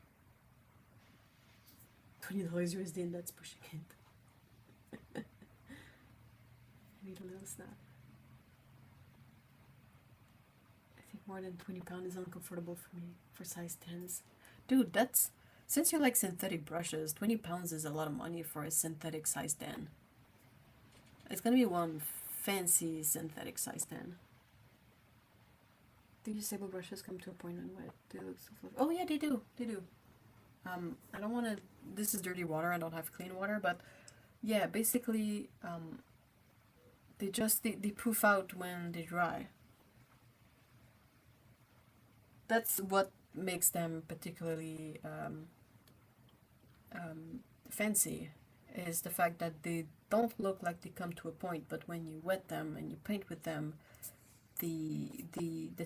$20 USD and that's pushing it. I need a little snap. I think more than £20 is uncomfortable for me for size 10s. Dude, that's, since you like synthetic brushes, £20 is a lot of money for a synthetic size 10. It's gonna be one fancy synthetic size 10. Do your sable brushes come to a point when wet? They look so fluffy. Oh yeah, they do. They do. I don't want to. This is dirty water. I don't have clean water, but yeah, basically, they poof out when they dry. That's what makes them particularly fancy. is the fact that they don't look like they come to a point, but when you wet them and you paint with them, the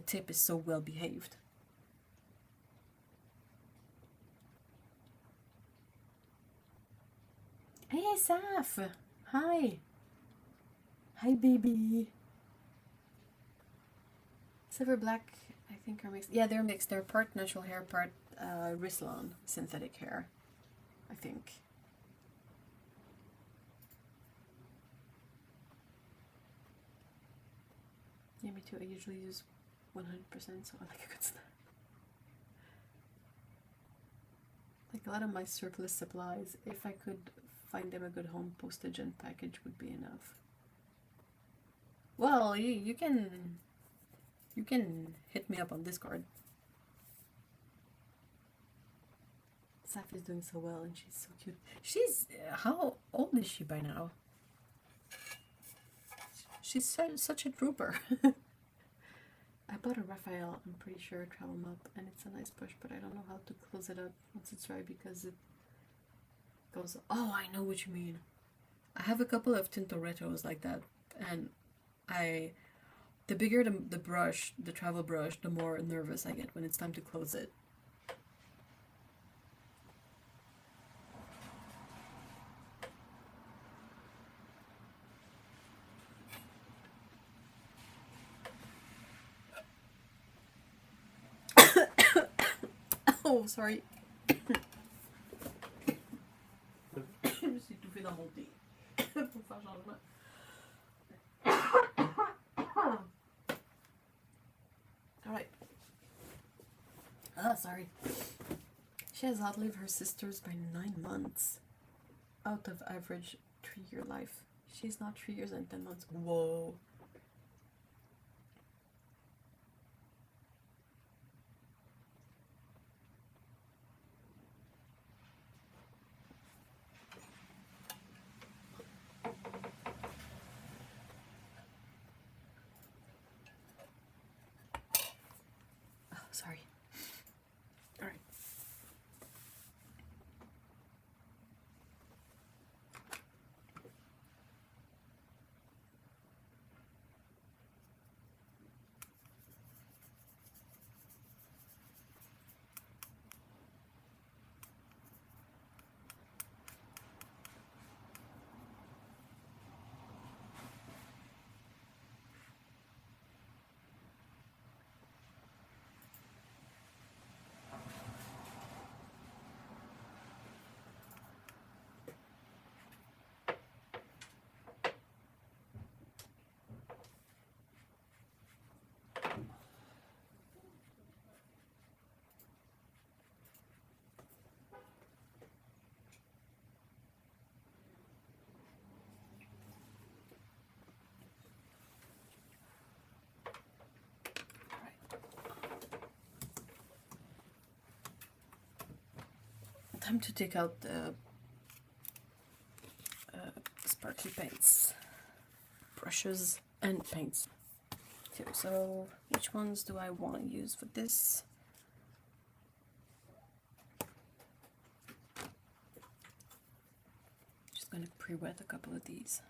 tip is so well behaved. Hey Saf! Hi! Hi baby! Silver black, I think are mixed. Yeah, they're mixed. They're part natural hair, part Rislan synthetic hair, I think. Yeah, me too. I usually use 100%, so I like a good stuff. Like a lot of my surplus supplies, if I could find them a good home, postage and package would be enough. Well, you can hit me up on Discord. Saf is doing so well and she's so cute. She's, how old is she by now? She's such a trooper. I bought a Raphael, I'm pretty sure, Travel Map, and it's a nice brush, but I don't know how to close it up once it's dry because it goes... Oh, I know what you mean. I have a couple of Tintorettos like that, and the bigger the brush, the travel brush, the more nervous I get when it's time to close it. Oh, sorry. Je me suis étouffée dans mon thé pour faire changement. Alright. Ah, sorry. She has outlived her sisters by 9 months out of average 3-year life. She's not 3 years and 10 months. Whoa. Sorry. All right. Time to take out the sparkly paints, brushes and paints. So which ones do I want to use for this? Just going to pre-wet a couple of these.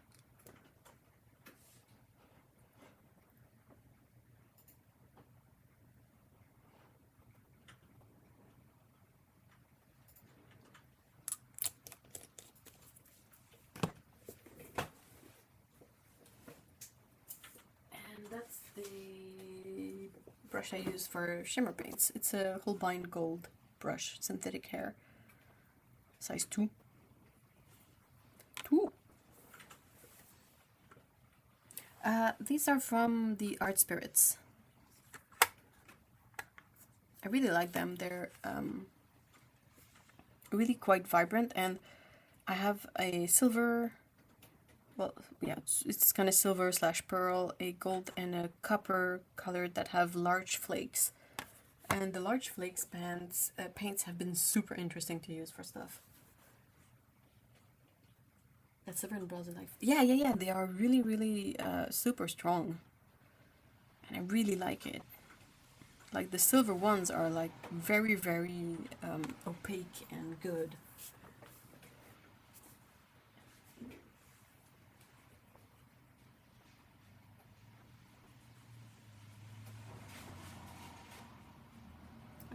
That's the brush I use for shimmer paints. It's a Holbein Gold brush, synthetic hair, size 2. These are from the Art Spirits. I really like them. They're really quite vibrant, and I have a silver... Well, yeah, it's kind of silver / pearl, a gold and a copper color that have large flakes. And the large flakes paints have been super interesting to use for stuff. That's silver and bronze life. Yeah. They are really, really super strong. And I really like it. Like the silver ones are like very, very opaque and good.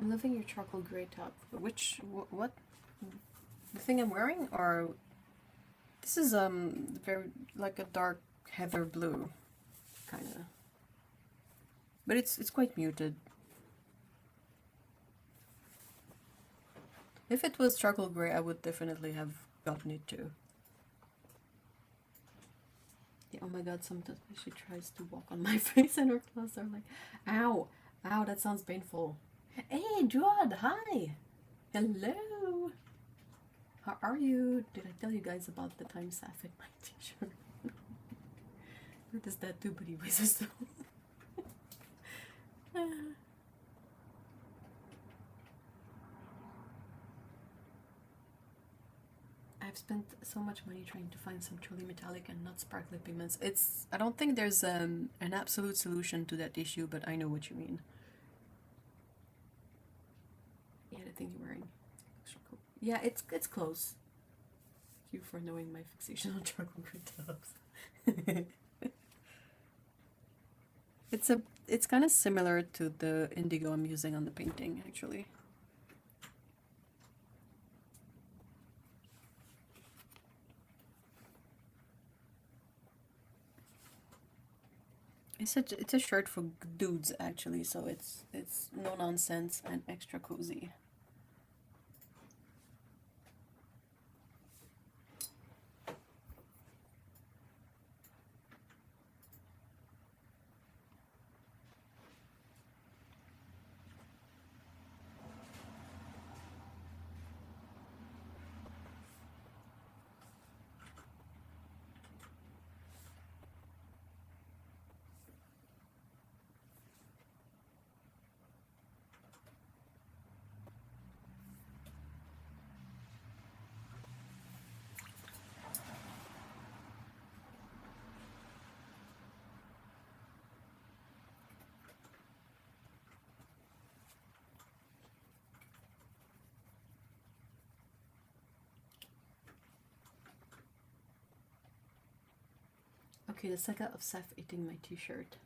I'm loving your charcoal gray top. Which, what? The thing I'm wearing? Or this is very like a dark heather blue, kind of. But it's quite muted. If it was charcoal gray, I would definitely have gotten it too. Yeah, oh my god, sometimes she tries to walk on my face and her claws are like, ow, ow, that sounds painful. Hey, Judd, hi! Hello! How are you? Did I tell you guys about the time Saf hit my t-shirt? Or does that too, but he weighs us I've spent so much money trying to find some truly metallic and not sparkly pigments. I don't think there's an absolute solution to that issue, but I know what you mean. Yeah, the thing you're wearing. Yeah, it's close. Thank you for knowing my fixation on charcoal gray tops. It's kind of similar to the indigo I'm using on the painting, actually. It's a shirt for dudes, actually, so it's no nonsense and extra cozy. Okay, the saga of Seth eating my t-shirt.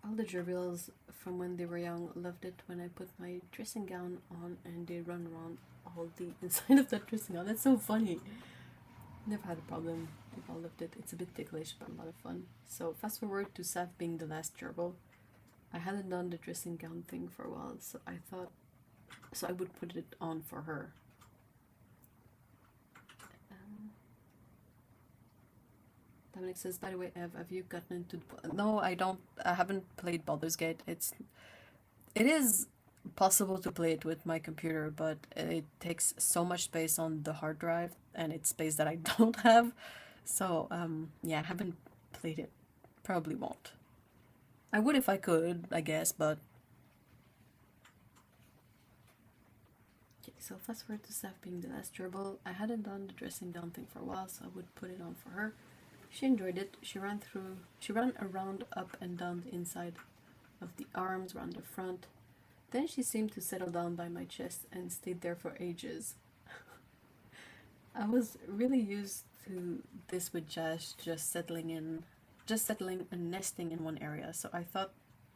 All the gerbils from when they were young loved it when I put my dressing gown on and they run around all the inside of that dressing gown. That's so funny. Never had a problem. They've all loved it. It's a bit ticklish, but a lot of fun. So fast forward to Seth being the last gerbil. I hadn't done the dressing gown thing for a while, so I thought I would put it on for her. Dominic says, by the way, Ev, have you gotten into... No, I don't. I haven't played Baldur's Gate. It is possible to play it with my computer, but it takes so much space on the hard drive, and it's space that I don't have. So, yeah, I haven't played it. Probably won't. I would if I could, I guess, but... Okay, so fast forward to Seth being the last gerbil. I hadn't done the dressing down thing for a while, so I would put it on for her. She enjoyed it. She ran around up and down the inside of the arms, around the front. Then she seemed to settle down by my chest and stayed there for ages. I was really used to this with Jazz just settling and nesting in one area, so I thought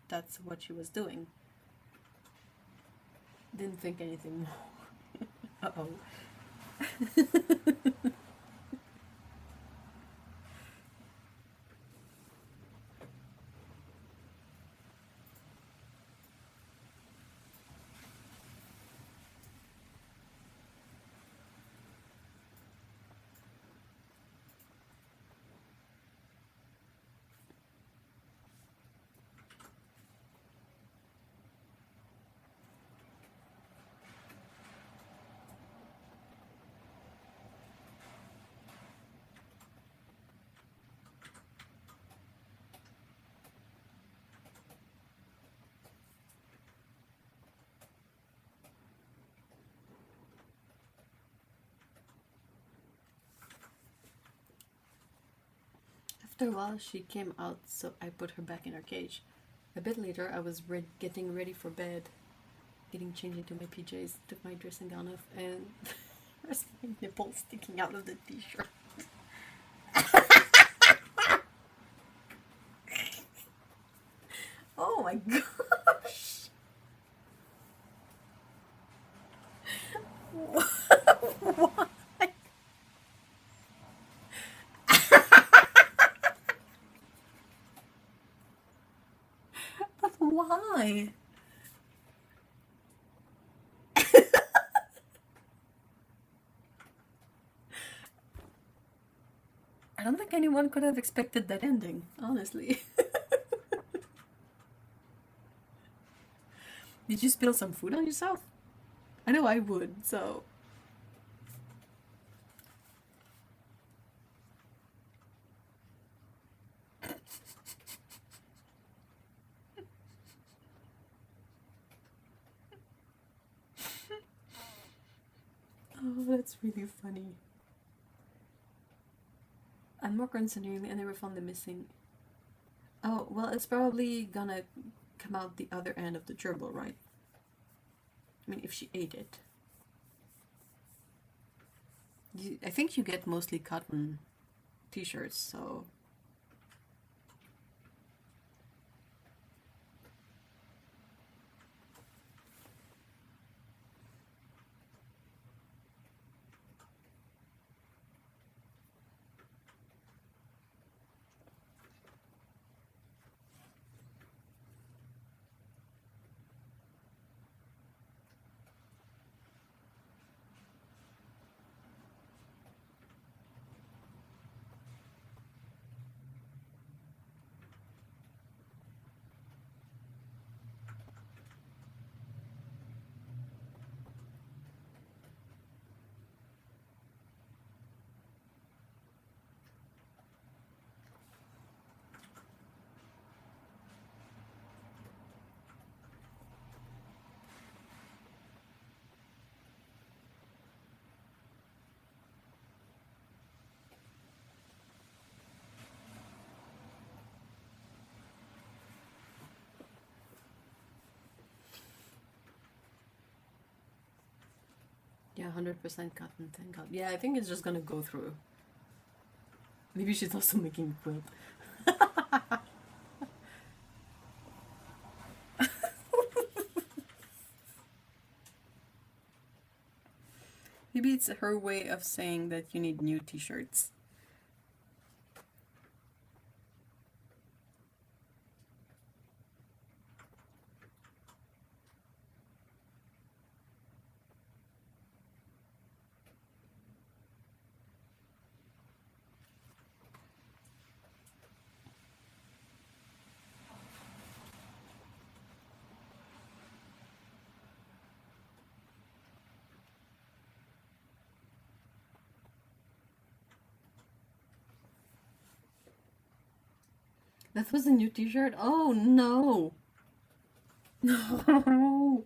that's what she was doing. Didn't think anything more. Uh-oh. After a while, she came out, so I put her back in her cage. A bit later, I was getting ready for bed, getting changed into my PJs, took my dressing gown off, and there's my nipple sticking out of the t-shirt. Oh my gosh! Why? I don't think anyone could have expected that ending, honestly. Did you spill some food on yourself? I know I would, so. Oh, that's really funny. I'm more concerned I never found the missing. Oh, well, it's probably gonna come out the other end of the gerbil, right? I mean, if she ate it. I think you get mostly cotton t-shirts, so. Yeah, 100% cotton, thank God. Yeah, I think it's just gonna go through. Maybe she's also making a quilt. Maybe it's her way of saying that you need new t-shirts. That was a new t-shirt? Oh no! No!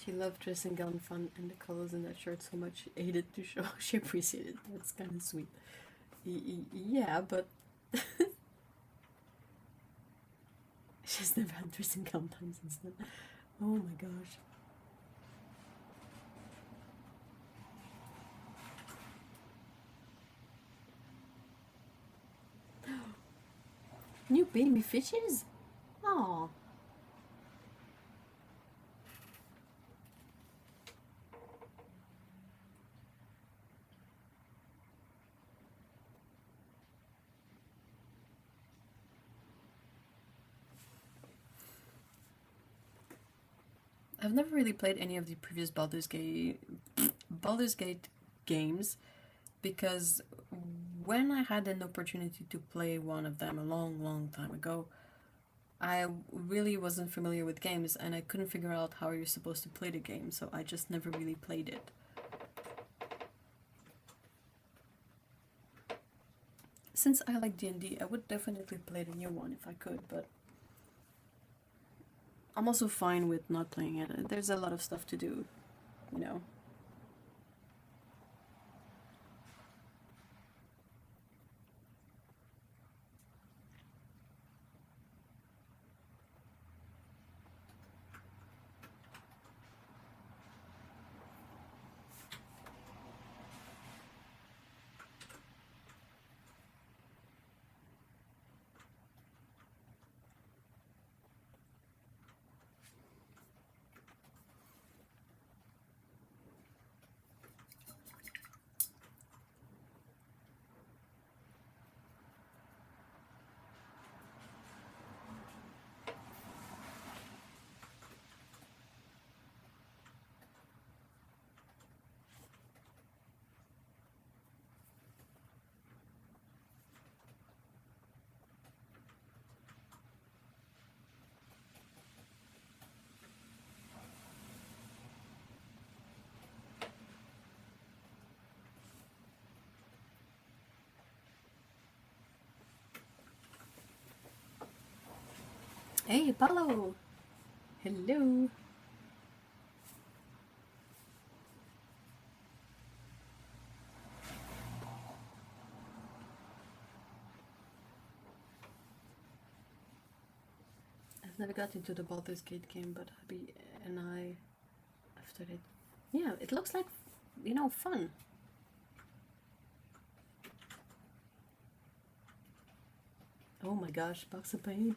She loved dressing gown fun and the colors in that shirt so much she hated to show she appreciated it. That's kind of sweet. Yeah, but she's never had dressing gown time since then. Oh my gosh. New baby fishes? Aww. I've never really played any of the previous Baldur's Gate games because when I had an opportunity to play one of them a long time ago, I really wasn't familiar with games and I couldn't figure out how you're supposed to play the game, so I just never really played it. Since I like D&D, I would definitely play the new one if I could, but I'm also fine with not playing it. There's a lot of stuff to do, you know. Hey, Paulo! Hello! I've never got into the Baldur's Gate game, but Abby and I, after it, yeah, it looks like, you know, fun. Oh my gosh, box of pain.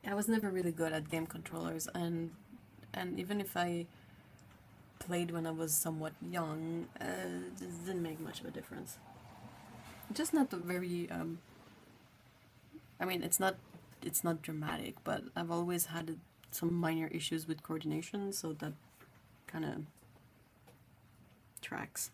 I was never really good at game controllers, and even if I played when I was somewhat young, it didn't make much of a difference. Just not very. I mean, it's not dramatic, but I've always had some minor issues with coordination, so that kind of tracks.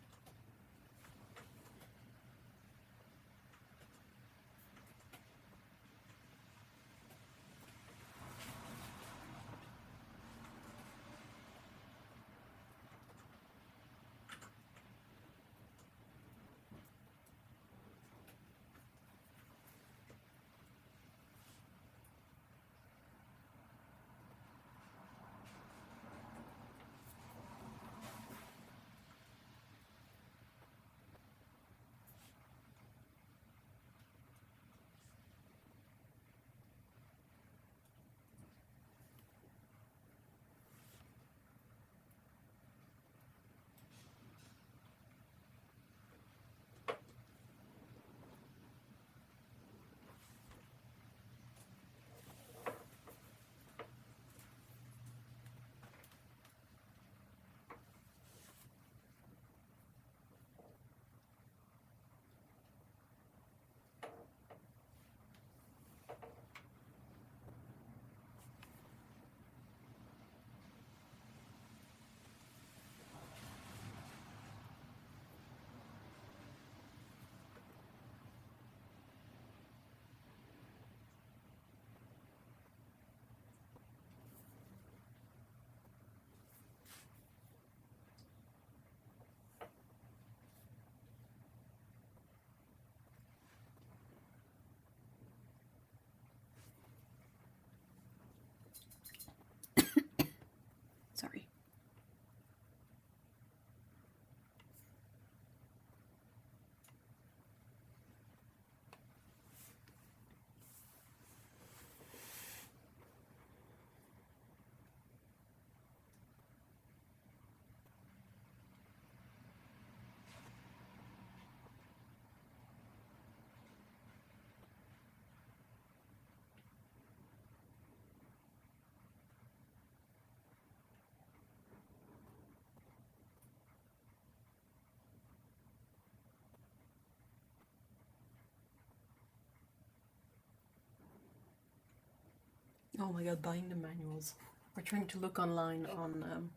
Oh my god, buying the manuals. We're trying to look online on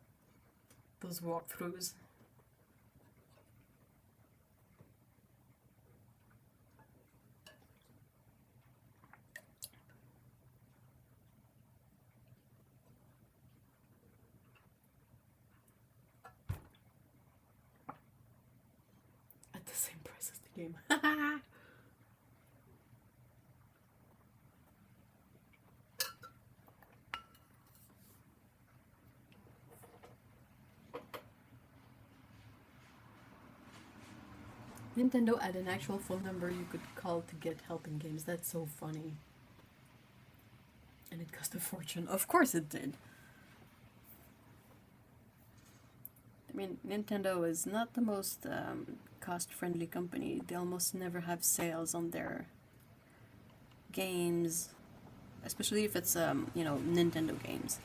those walkthroughs. At the same price as the game. Nintendo had an actual phone number you could call to get help in games. That's so funny. And it cost a fortune. Of course it did. I mean, Nintendo is not the most cost-friendly company. They almost never have sales on their games, especially if it's you know, Nintendo games.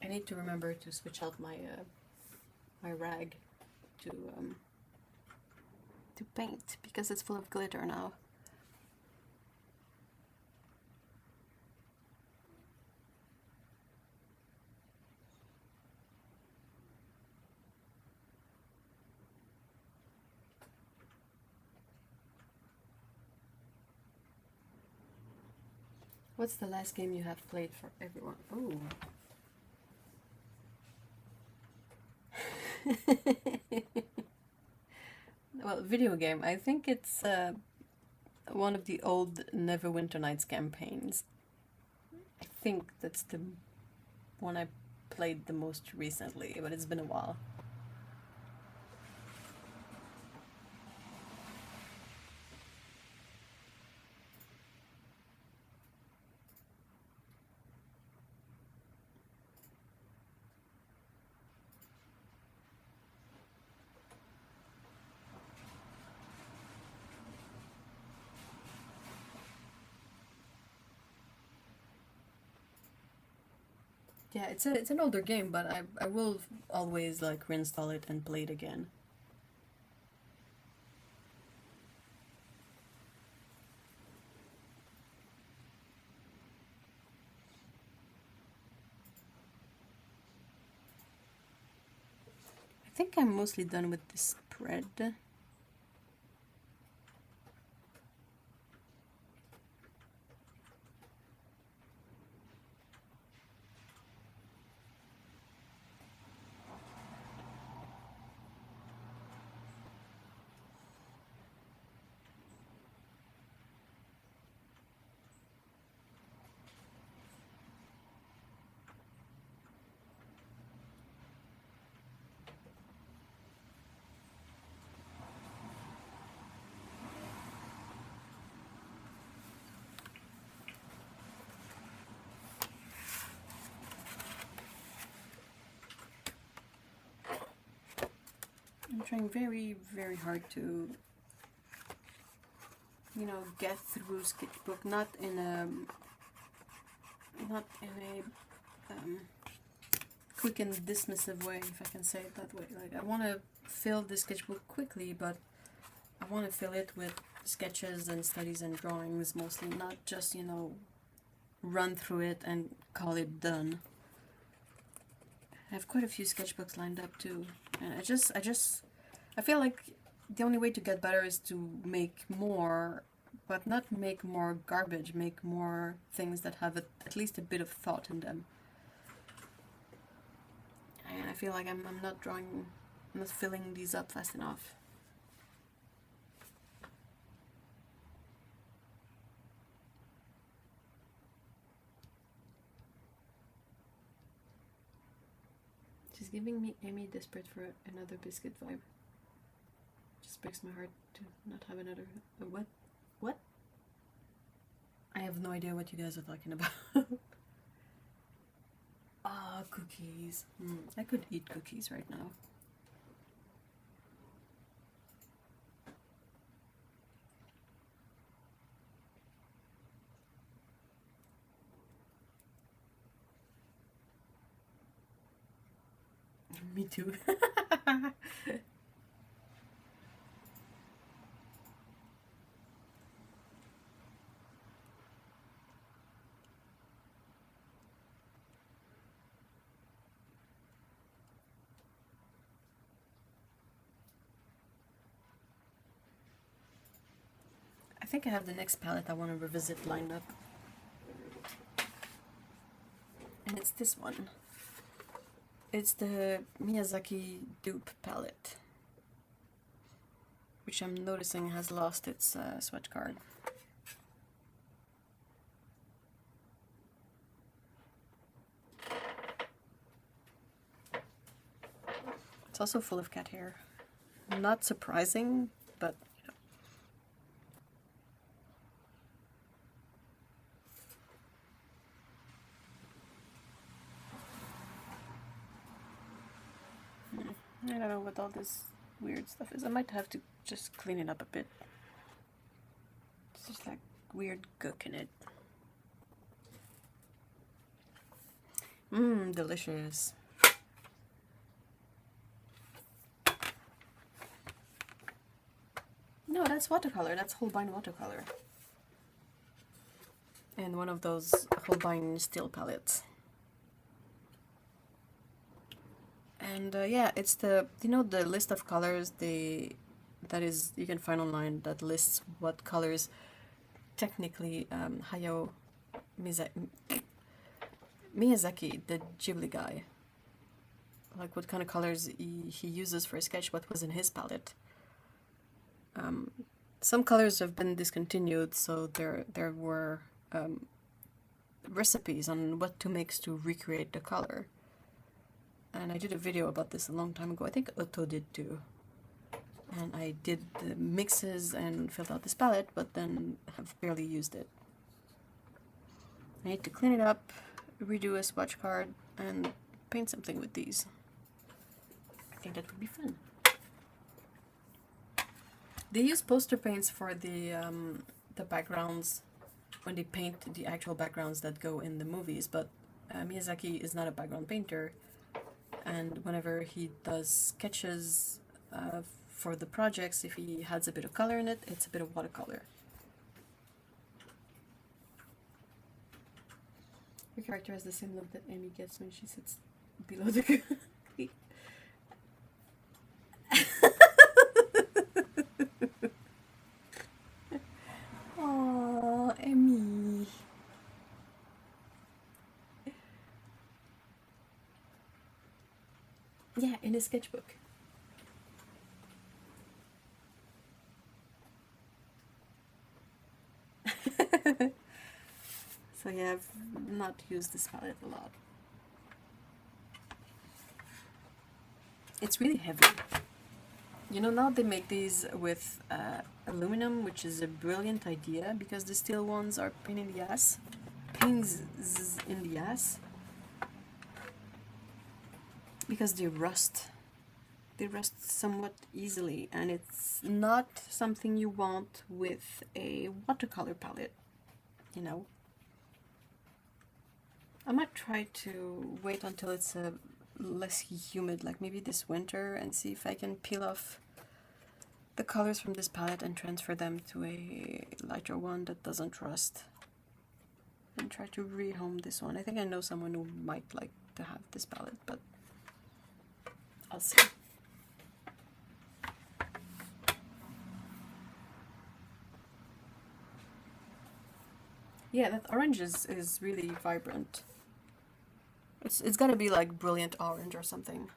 I need to remember to switch out my my rag to paint because it's full of glitter now. What's the last game you have played for everyone? Oh. Well, video game. I think it's one of the old Neverwinter Nights campaigns. I think that's the one I played the most recently, but it's been a while. Yeah, it's an older game, but I will always like reinstall it and play it again. I think I'm mostly done with the spread. I'm trying very, very hard to, you know, get through Sketchbook, not in a quick and dismissive way, if I can say it that way. Like, I want to fill the sketchbook quickly, but I want to fill it with sketches and studies and drawings mostly, not just, you know, run through it and call it done. I have quite a few sketchbooks lined up too, and I feel like the only way to get better is to make more, but not make more garbage, make more things that have at least a bit of thought in them. And I feel like I'm not filling these up fast enough. She's giving me Amy desperate for another biscuit vibe. Just breaks my heart to not have another. What? What? I have no idea what you guys are talking about. Ah, cookies. I could eat cookies right now. Me too. I think I have the next palette I want to revisit lined up. And it's this one. It's the Miyazaki dupe palette, which I'm noticing has lost its swatch card. It's also full of cat hair. Not surprising, but I don't know what all this weird stuff is. I might have to just clean it up a bit. It's just like weird gook in it. Delicious. No, that's watercolor. That's Holbein watercolor. And one of those Holbein steel palettes. And yeah, it's the, you know, the list of colors that is, you can find online, that lists what colors technically Hayao Miyazaki, the Ghibli guy, like what kind of colors he uses for a sketch, what was in his palette. Some colors have been discontinued, so there were recipes on what to mix to recreate the color. And I did a video about this a long time ago. I think Otto did too. And I did the mixes and filled out this palette, but then have barely used it. I need to clean it up, redo a swatch card, and paint something with these. I think that would be fun. They use poster paints for the backgrounds when they paint the actual backgrounds that go in the movies, but Miyazaki is not a background painter. And whenever he does sketches for the projects, if he adds a bit of color in it, it's a bit of watercolor. Your character has the same look that Amy gets when she sits below the cookie. Aww, Amy. Yeah, in a sketchbook. So yeah, I've not used this palette a lot. It's really heavy. You know, now they make these with aluminum, which is a brilliant idea because the steel ones are pain in the ass. Pains in the ass. Because they rust. They rust somewhat easily, and it's not something you want with a watercolor palette, you know. I might try to wait until it's less humid, like maybe this winter, and see if I can peel off the colors from this palette and transfer them to a lighter one that doesn't rust. And try to rehome this one. I think I know someone who might like to have this palette, but I'll see. Yeah, that orange is really vibrant. It's gotta be like brilliant orange or something.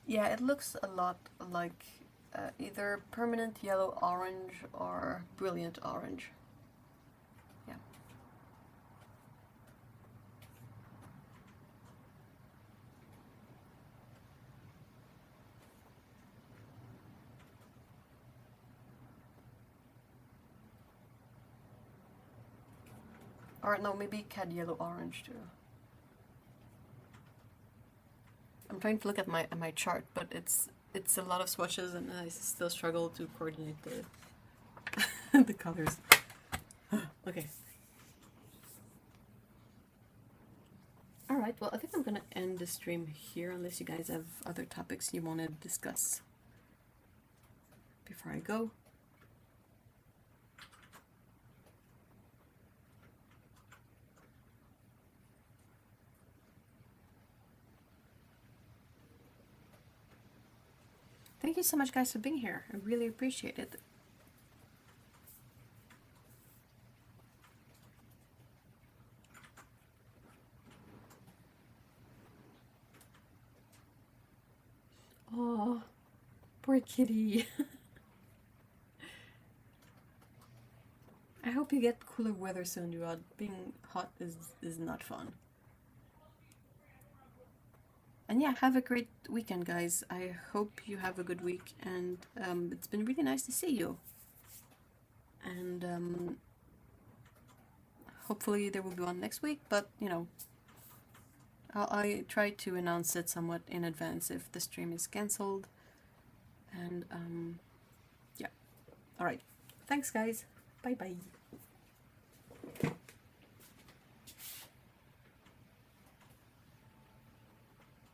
Yeah, it looks a lot like either permanent yellow orange or brilliant orange. Yeah. Or no, maybe cad yellow orange too. I'm trying to look at my chart, but it's a lot of swatches, and I still struggle to coordinate the the colors. Okay. All right. Well, I think I'm gonna end the stream here, unless you guys have other topics you want to discuss before I go. Thank you so much, guys, for being here. I really appreciate it. Oh, poor kitty. I hope you get cooler weather soon, Rod. Being hot is not fun. And yeah, have a great weekend, guys. I hope you have a good week, and it's been really nice to see you. And hopefully there will be one next week, but you know, I try to announce it somewhat in advance if the stream is cancelled. And yeah. Alright. Thanks, guys. Bye bye.